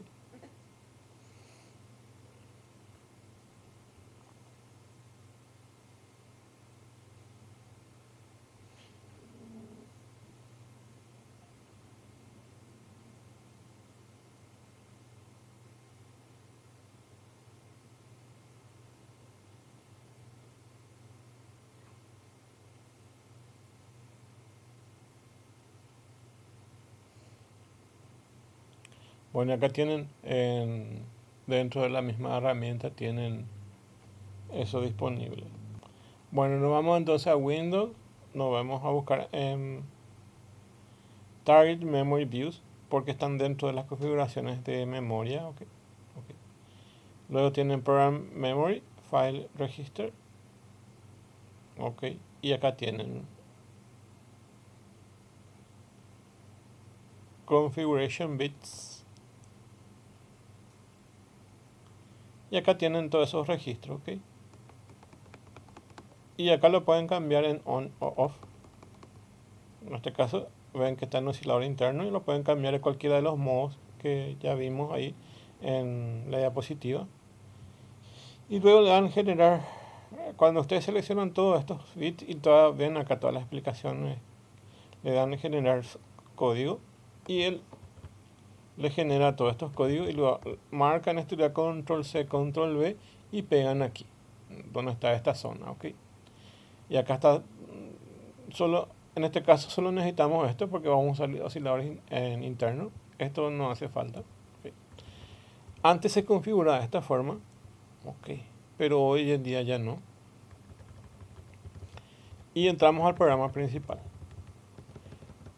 Bueno, acá tienen, dentro de la misma herramienta tienen eso disponible. Bueno, nos vamos entonces a Windows, nos vamos a buscar en Target Memory Views, porque están dentro de las configuraciones de memoria. Okay. Luego tienen Program Memory, File Register. Ok, y acá tienen Configuration Bits. Y acá tienen todos esos registros. Ok. Y acá lo pueden cambiar en on o off. En este caso ven que está en oscilador interno y lo pueden cambiar en cualquiera de los modos que ya vimos ahí en la diapositiva. Y luego le dan generar. Cuando ustedes seleccionan todos estos bits y ven acá todas las explicaciones, le dan generar código y él le genera todos estos códigos y lo marcan esto ya control C, control V y pegan aquí donde está esta zona. Ok, y acá está solo. En este caso solo necesitamos esto porque vamos a usar osciladores internos. Esto no hace falta. Okay. Antes se configuraba de esta forma. Ok, pero hoy en día ya no. Y entramos al programa principal.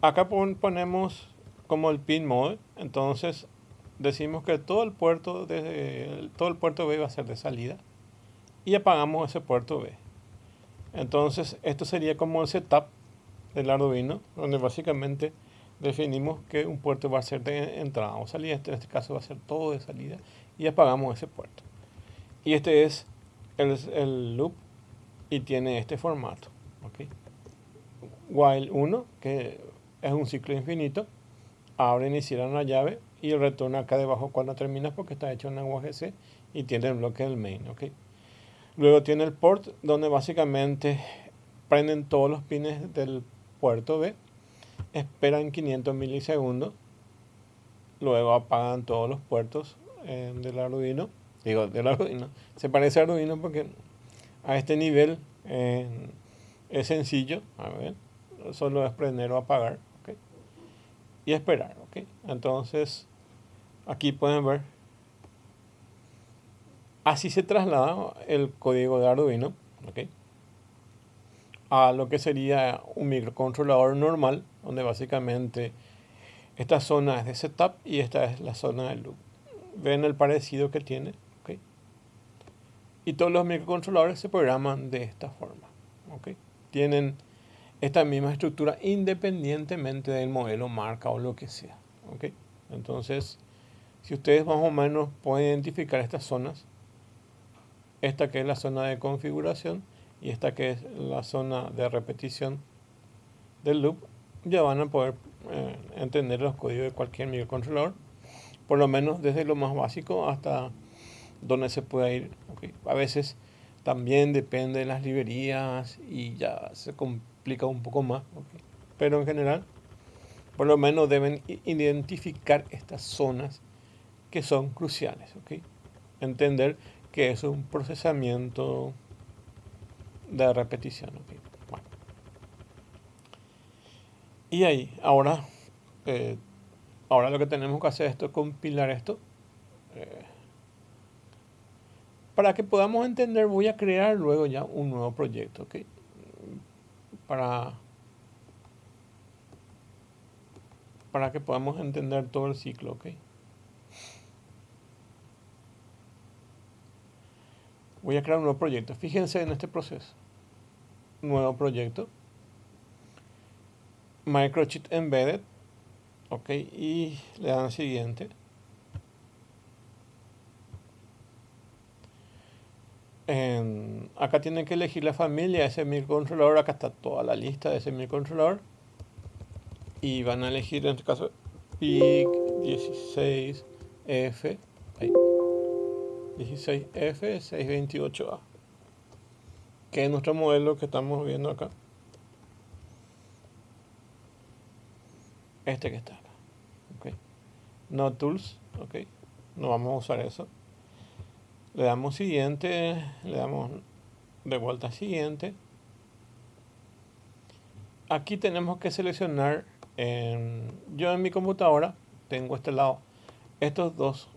Acá ponemos como el pin mode. Entonces decimos que todo el puerto B va a ser de salida. Y apagamos ese puerto B. Entonces esto sería como el setup del Arduino, donde básicamente definimos que un puerto va a ser de entrada o salida. En este caso va a ser todo de salida y apagamos ese puerto. Y este es el loop y tiene este formato. Okay. While 1, que es un ciclo infinito, abren y cierran la llave y retorna acá debajo cuando termina porque está hecho en lenguaje C y tiene el bloque del main. Okay. Luego tiene el port donde básicamente prenden todos los pines del puerto B, esperan 500 milisegundos, luego apagan todos los puertos del Arduino. Se parece a Arduino porque a este nivel es sencillo. A ver, solo es prender o apagar. Okay. Y esperar. Okay. Entonces aquí pueden ver, así se traslada el código de Arduino. Okay, a lo que sería un microcontrolador normal, donde básicamente esta zona es de setup y esta es la zona de loop. Ven el parecido que tiene. ¿Okay? Y todos los microcontroladores se programan de esta forma. ¿Okay? Tienen esta misma estructura independientemente del modelo, marca o lo que sea. ¿Okay? Entonces, si ustedes más o menos pueden identificar estas zonas, esta que es la zona de configuración y esta que es la zona de repetición del loop, ya van a poder entender los códigos de cualquier microcontrolador, por lo menos desde lo más básico hasta donde se pueda ir. Okay. A veces también depende de las librerías y ya se complica un poco más. Okay. Pero en general, por lo menos deben identificar estas zonas que son cruciales. Okay. Entender que es un procesamiento de repetición. Okay. Bueno. Y ahí, ahora lo que tenemos que hacer es compilar esto. Para que podamos entender, voy a crear luego ya un nuevo proyecto. ¿Okay? Para que podamos entender todo el ciclo. ¿Okay? Voy a crear un nuevo proyecto. Fíjense en este proceso. Nuevo proyecto. Microchip Embedded. Ok, y le dan siguiente. Acá tienen que elegir la familia de ese microcontrolador. Acá está toda la lista de ese microcontrolador. Y van a elegir en este caso PIC 16F. 16F 628A. Que es nuestro modelo que estamos viendo acá. Este que está acá. Okay. No tools. Okay. No vamos a usar eso. Le damos siguiente. Le damos de vuelta a siguiente. Aquí tenemos que seleccionar. Yo en mi computadora tengo este lado. Estas dos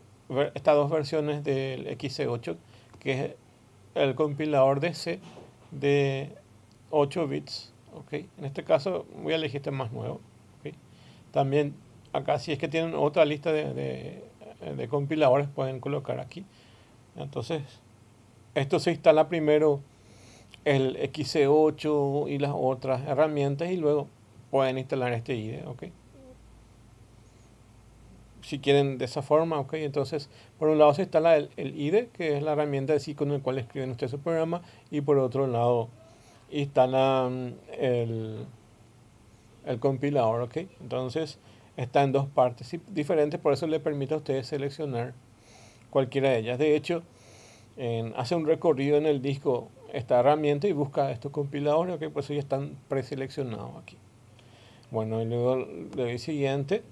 versiones del XC8, que es el compilador de C, de 8 bits, ¿ok? En este caso voy a elegir este más nuevo, ¿ok? También acá, si es que tienen otra lista de compiladores, pueden colocar aquí. Entonces, esto se instala primero el XC8 y las otras herramientas y luego pueden instalar este IDE, ¿ok? Si quieren de esa forma, ¿ok? Entonces, por un lado se instala el IDE, que es la herramienta de sí con el cual escriben ustedes su programa, y por otro lado instalan el compilador, ¿ok? Entonces, está en dos partes diferentes, por eso le permite a ustedes seleccionar cualquiera de ellas. De hecho, hace un recorrido en el disco esta herramienta y busca estos compiladores, ¿ok? Por eso ya están preseleccionados aquí. Bueno, y luego le doy siguiente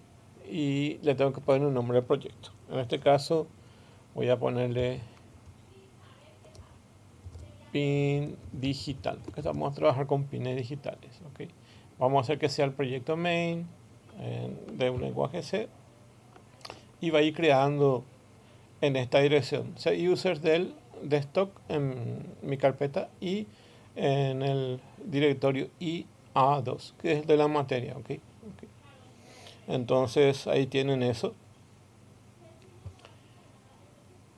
y le tengo que poner un nombre al proyecto. En este caso voy a ponerle pin digital, porque vamos a trabajar con pines digitales, ¿ok? Vamos a hacer que sea el proyecto main de un lenguaje C y va a ir creando en esta dirección C users del desktop en mi carpeta y en el directorio IA2, que es de la materia, ¿ok? Entonces ahí tienen eso.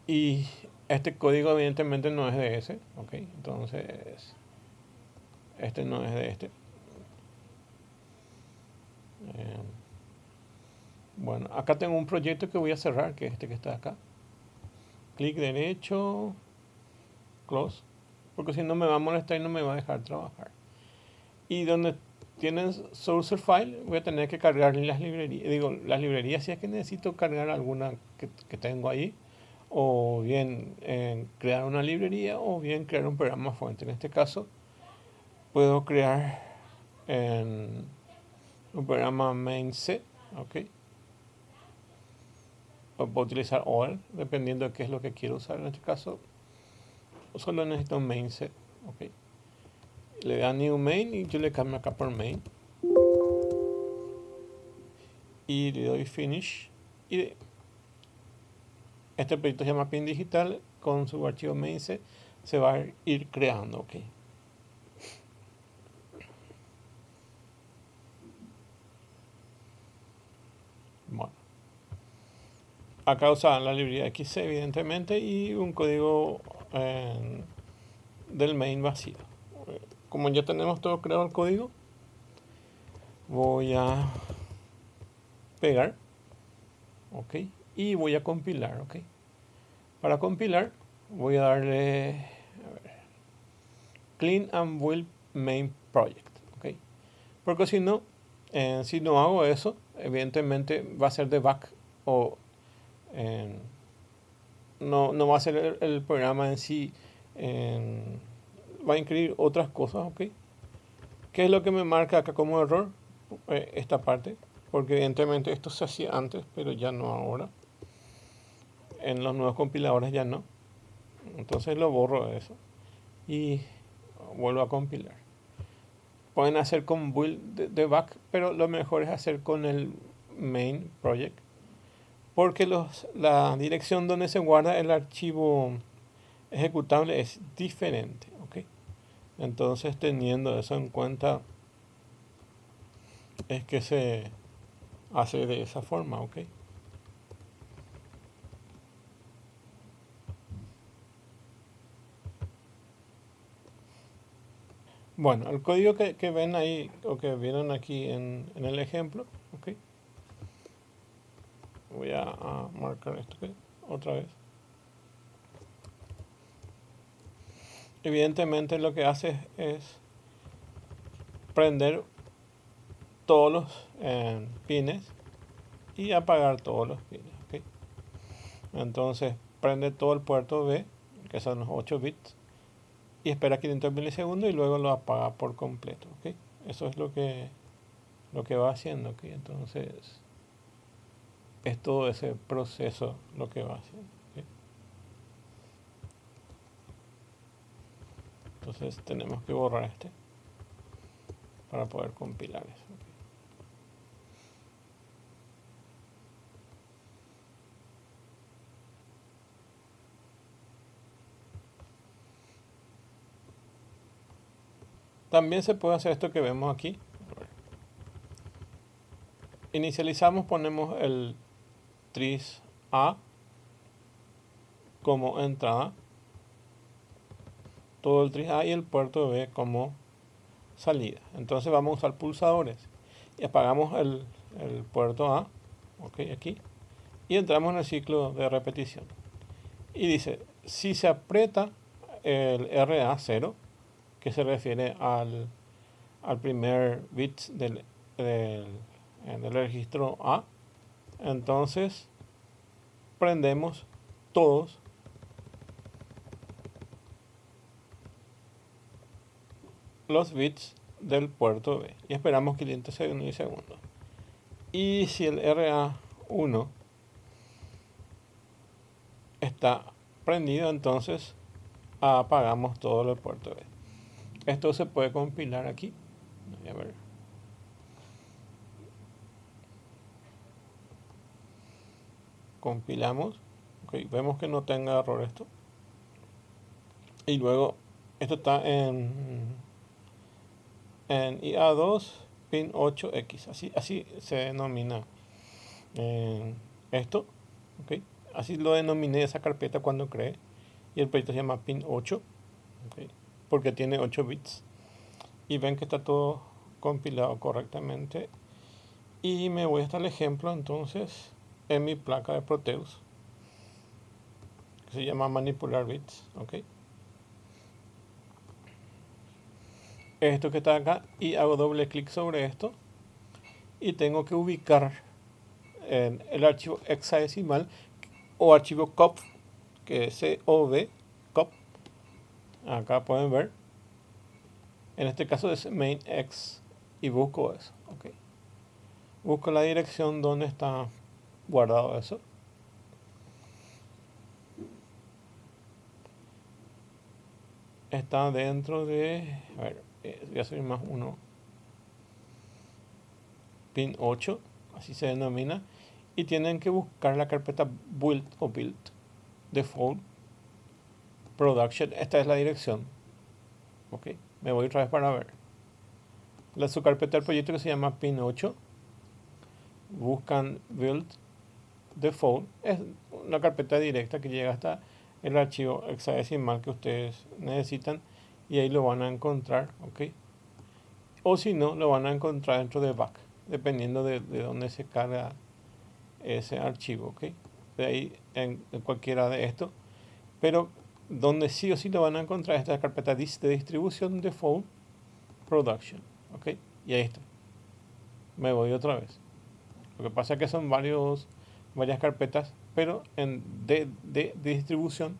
Y este código evidentemente no es de ese, ¿ok? Entonces este no es de este. Eh, bueno, acá tengo un proyecto que voy a cerrar, que es este que está acá. Clic derecho, close, porque si no me va a molestar y no me va a dejar trabajar. Y donde tienen source file, voy a tener que cargar las librerías. Digo, las librerías si es que necesito cargar alguna que tengo ahí, o bien crear una librería, o bien crear un programa fuente. En este caso, puedo crear un programa main C, ¿ok? O puedo utilizar all, dependiendo de qué es lo que quiero usar. En este caso, solo necesito un main C, ¿ok? Le da new main y yo le cambio acá por main. Y le doy finish. Y este proyecto se llama pin digital. Con su archivo main C se va a ir creando, ¿ok? Bueno. Acá usa la librería XC evidentemente y un código del main vacío. Como ya tenemos todo creado el código, voy a pegar, ok, y voy a compilar, ok. Para compilar voy a darle clean and build main project, ok, porque si no hago eso, evidentemente va a ser debug o no va a ser el programa en sí, va a incluir otras cosas, ok. ¿Qué es lo que me marca acá como error? Esta parte, porque evidentemente esto se hacía antes, pero ya no ahora. En los nuevos compiladores ya no. Entonces lo borro de eso y vuelvo a compilar. Pueden hacer con build debug, pero lo mejor es hacer con el main project, porque la dirección donde se guarda el archivo ejecutable es diferente, ¿ok? Entonces, teniendo eso en cuenta, es que se hace de esa forma, ¿ok? Bueno, el código que ven ahí, o que vieron aquí en el ejemplo, ¿ok? Voy a marcar esto otra vez. Evidentemente lo que hace es prender todos los pines y apagar todos los pines, ¿ok? Entonces prende todo el puerto B, que son los 8 bits, y espera 500 milisegundos y luego lo apaga por completo, ¿ok? Eso es lo que va haciendo, ¿ok? Entonces es todo ese proceso lo que va haciendo, ¿ok? Entonces tenemos que borrar este para poder compilar eso, ¿ok? También se puede hacer esto que vemos aquí. Inicializamos, ponemos el tris A como entrada, todo el tris A y el puerto B como salida. Entonces vamos a usar pulsadores y apagamos el puerto A, ok, aquí, y entramos en el ciclo de repetición. Y dice, si se aprieta el RA0, que se refiere al primer bit del registro A, entonces prendemos todos los bits del puerto B y esperamos 500 segundos. Y si el RA1 está prendido, entonces apagamos todo el puerto B. Esto se puede compilar aquí. A ver. Compilamos. Okay, vemos que no tenga error esto. Y luego esto está en IA2 pin 8X. Así se denomina esto. Okay. Así lo denominé esa carpeta cuando creé. Y el proyecto se llama pin 8. Okay, porque tiene 8 bits. Y ven que está todo compilado correctamente. Y me voy hasta el ejemplo entonces en mi placa de Proteus, que se llama manipular bits. Okay. Esto que está acá, y hago doble clic sobre esto y tengo que ubicar en el archivo hexadecimal o archivo COP, que es COV, COP. Acá pueden ver, en este caso es mainx y busco eso. Okay. Busco la dirección donde está guardado eso. Está dentro de, a ver, voy a subir más uno, pin 8, así se denomina, y tienen que buscar la carpeta build o build default production. Esta es la dirección. Ok, me voy otra vez para ver su carpeta del proyecto, que se llama pin 8. Buscan build default, es una carpeta directa que llega hasta el archivo hexadecimal que ustedes necesitan y ahí lo van a encontrar. Ok, o si no, lo van a encontrar dentro de back, dependiendo de dónde se carga ese archivo. Ok, de ahí en cualquiera de estos, pero donde sí o sí lo van a encontrar esta carpeta de distribución default production. Ok, y ahí está. Me voy otra vez. Lo que pasa es que son varias carpetas, pero de distribución,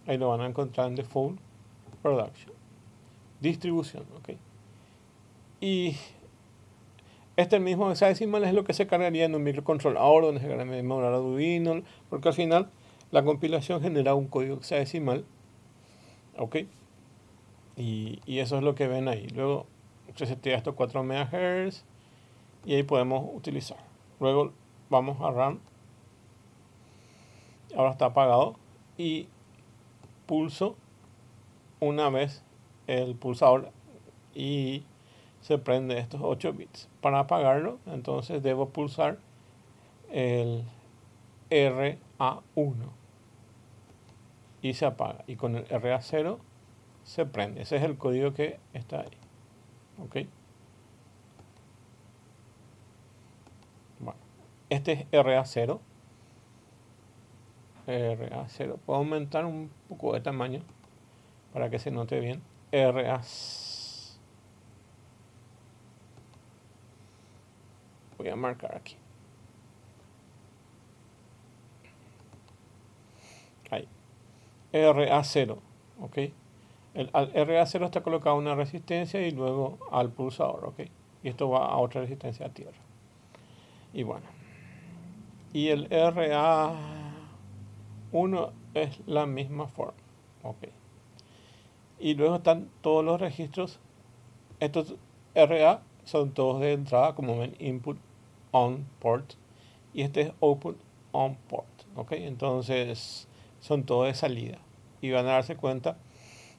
ahí lo van a encontrar en default production. Distribución, ok. Y este mismo hexadecimal es lo que se cargaría en un microcontrolador, donde se cargaría el memoria Arduino, porque al final la compilación genera un código hexadecimal, ok. Y eso es lo que ven ahí. Luego se setea estos 4 MHz y ahí podemos utilizar. Luego vamos a RAM. Ahora está apagado y pulso una vez el pulsador y se prende estos 8 bits. Para apagarlo, entonces debo pulsar el RA1 y se apaga. Y con el RA0 se prende. Ese es el código que está ahí. Ok. Bueno, este es RA0. RA0. Puedo aumentar un poco de tamaño para que se note bien. RA. Voy a marcar aquí. Ahí. RA0. Ok. Al RA0 está colocada una resistencia y luego al pulsador. Ok. Y esto va a otra resistencia a tierra. Y bueno. Y el RA1 es la misma forma. Ok. Y luego están todos los registros. Estos RA son todos de entrada, como ven, input on port. Y este es output on port. Ok. Entonces son todos de salida. Y van a darse cuenta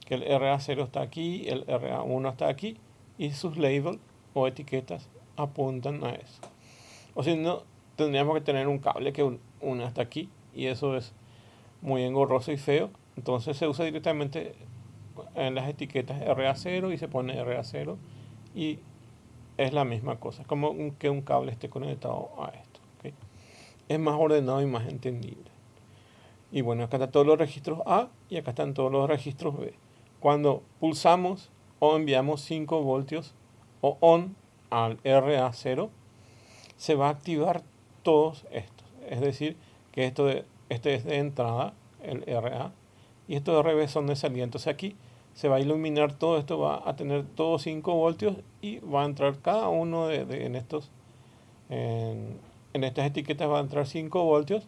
que el RA0 está aquí, el RA1 está aquí, y sus labels o etiquetas apuntan a eso. O si no, tendríamos que tener un cable que une hasta aquí, y eso es muy engorroso y feo. Entonces se usa directamente en las etiquetas RA0 y se pone RA0 y es la misma cosa, como que un cable esté conectado a esto. ¿Okay? Es más ordenado y más entendible. Y bueno, acá están todos los registros A y acá están todos los registros B. Cuando pulsamos o enviamos 5 voltios o ON al RA0, se va a activar todos estos. Es decir, que este es de entrada, el RA, y estos RB son de salida. Entonces aquí se va a iluminar todo esto, va a tener todos 5 voltios y va a entrar cada uno en estos, en estas etiquetas va a entrar 5 voltios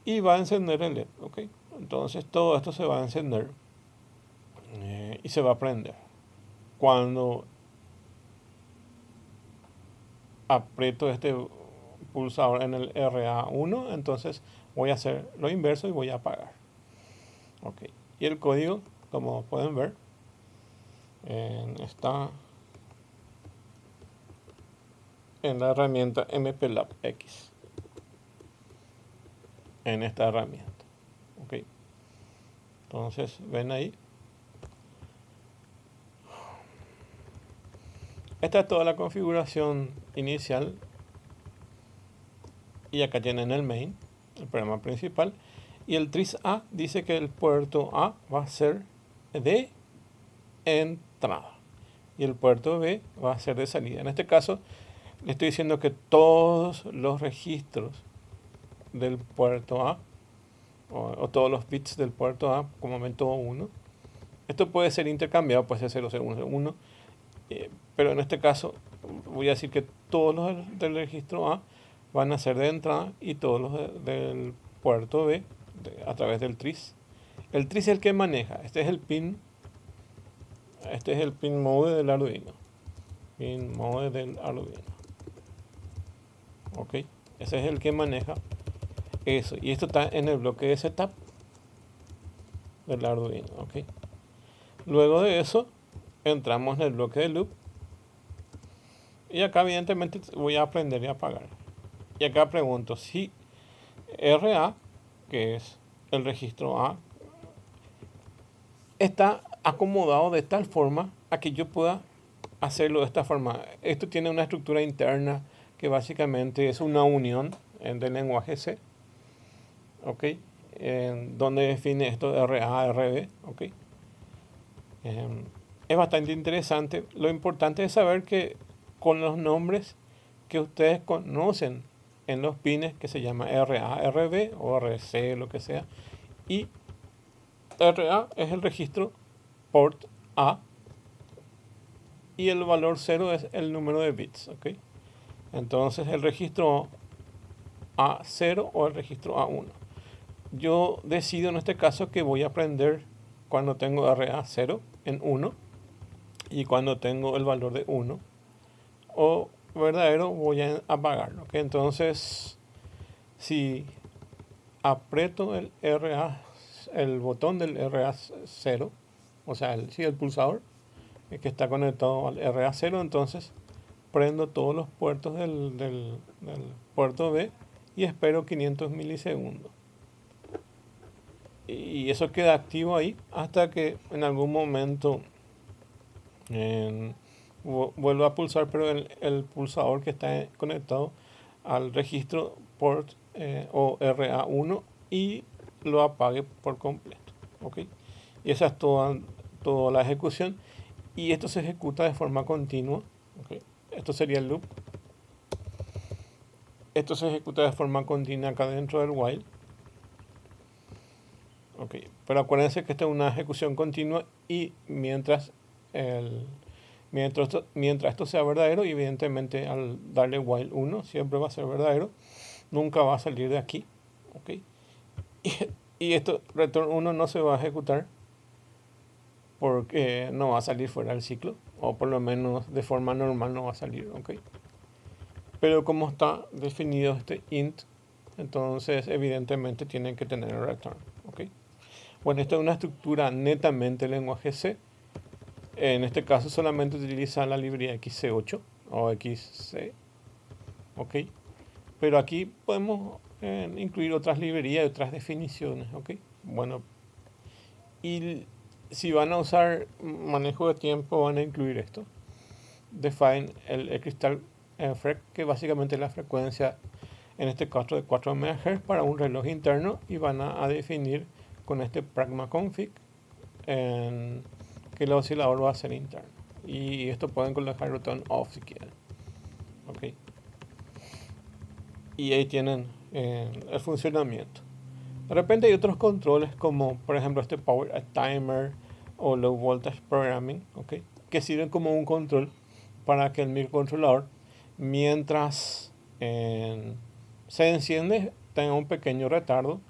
y va a encender el LED. ¿Okay? Entonces todo esto se va a encender y se va a prender. Cuando aprieto este pulsador en el RA1, entonces voy a hacer lo inverso y voy a apagar. Okay. Y el código, como pueden ver, está en la herramienta MPLAB X. En esta herramienta. Okay. Entonces, ven ahí. Esta es toda la configuración inicial. Y acá tienen el main, el programa principal. Y el tris A dice que el puerto A va a ser de entrada. Y el puerto B va a ser de salida. En este caso, le estoy diciendo que todos los registros del puerto A, o todos los bits del puerto A, como método 1, esto puede ser intercambiado, puede ser 0, 0, 1, 1, pero en este caso voy a decir que todos los del registro A van a ser de entrada y todos los del puerto B a través del tris. El tris es el que maneja, este es el pin mode del Arduino. Pin mode del Arduino. Ok, ese es el que maneja eso. Y esto está en el bloque de setup del Arduino. Ok. Luego de eso, entramos en el bloque de loop. Y acá evidentemente voy a aprender y apagar. Y acá pregunto si RA, que es el registro A, está acomodado de tal forma a que yo pueda hacerlo de esta forma. Esto tiene una estructura interna que básicamente es una unión del lenguaje C, ¿ok? Donde define esto de RA, RB, ¿ok? Es bastante interesante. Lo importante es saber que con los nombres que ustedes conocen en los pines, que se llama RA, RB o RC, lo que sea, y RA es el registro port A y el valor 0 es el número de bits, ¿ok? Entonces el registro A0 o el registro A1. Yo decido en este caso que voy a prender cuando tengo RA0 en 1 y cuando tengo el valor de 1 o verdadero voy a apagarlo. ¿Okay? Entonces, si aprieto el botón del RA0, o sea, el pulsador que está conectado al RA0, entonces prendo todos los puertos del puerto B y espero 500 milisegundos. Y eso queda activo ahí hasta que en algún momento vuelvo a pulsar, pero el pulsador que está conectado al registro port o RA1 y lo apague por completo. ¿Okay? Y esa es toda la ejecución. Y esto se ejecuta de forma continua. ¿Okay? Esto sería el loop. Esto se ejecuta de forma continua acá dentro del while. Okay. Pero acuérdense que esta es una ejecución continua y mientras esto sea verdadero, y evidentemente al darle while 1 siempre va a ser verdadero, nunca va a salir de aquí. ¿Okay? Y esto return 1 no se va a ejecutar porque no va a salir fuera del ciclo, o por lo menos de forma normal no va a salir. ¿Okay? Pero como está definido este int, entonces evidentemente tienen que tener el return. ¿Okay? Bueno, esto es una estructura netamente lenguaje C. En este caso solamente utiliza la librería XC8 o XC, ¿ok? Pero aquí podemos incluir otras librerías y otras definiciones, ¿ok? Bueno, y si van a usar manejo de tiempo, van a incluir esto. Define el crystal frec, que básicamente es la frecuencia, en este caso de 4 MHz para un reloj interno, y van a definir con este pragma config que el oscilador va a ser interno. Y esto pueden colocar botón off si quieren. ¿Ok? Y ahí tienen el funcionamiento. De repente hay otros controles como por ejemplo este Power Timer o Low Voltage Programming, ¿okay? Que sirven como un control para que el microcontrolador, mientras se enciende, tenga un pequeño retardo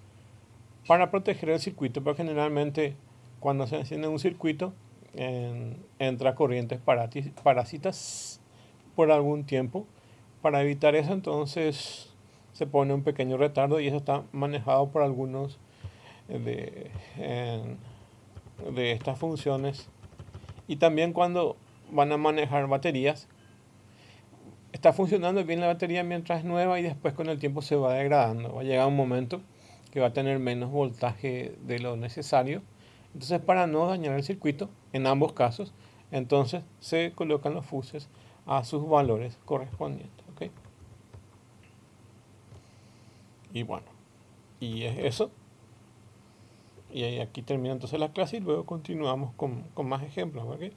para proteger el circuito, porque generalmente cuando se enciende un circuito entra corrientes parásitas por algún tiempo. Para evitar eso, entonces se pone un pequeño retardo y eso está manejado por algunos de, de estas funciones. Y también cuando van a manejar baterías, está funcionando bien la batería mientras es nueva y después con el tiempo se va degradando. Va a llegar un momento que va a tener menos voltaje de lo necesario. Entonces, para no dañar el circuito, en ambos casos, entonces se colocan los fuses a sus valores correspondientes. ¿Okay? Y bueno, y es eso. Y aquí termina entonces la clase y luego continuamos con más ejemplos. ¿Okay?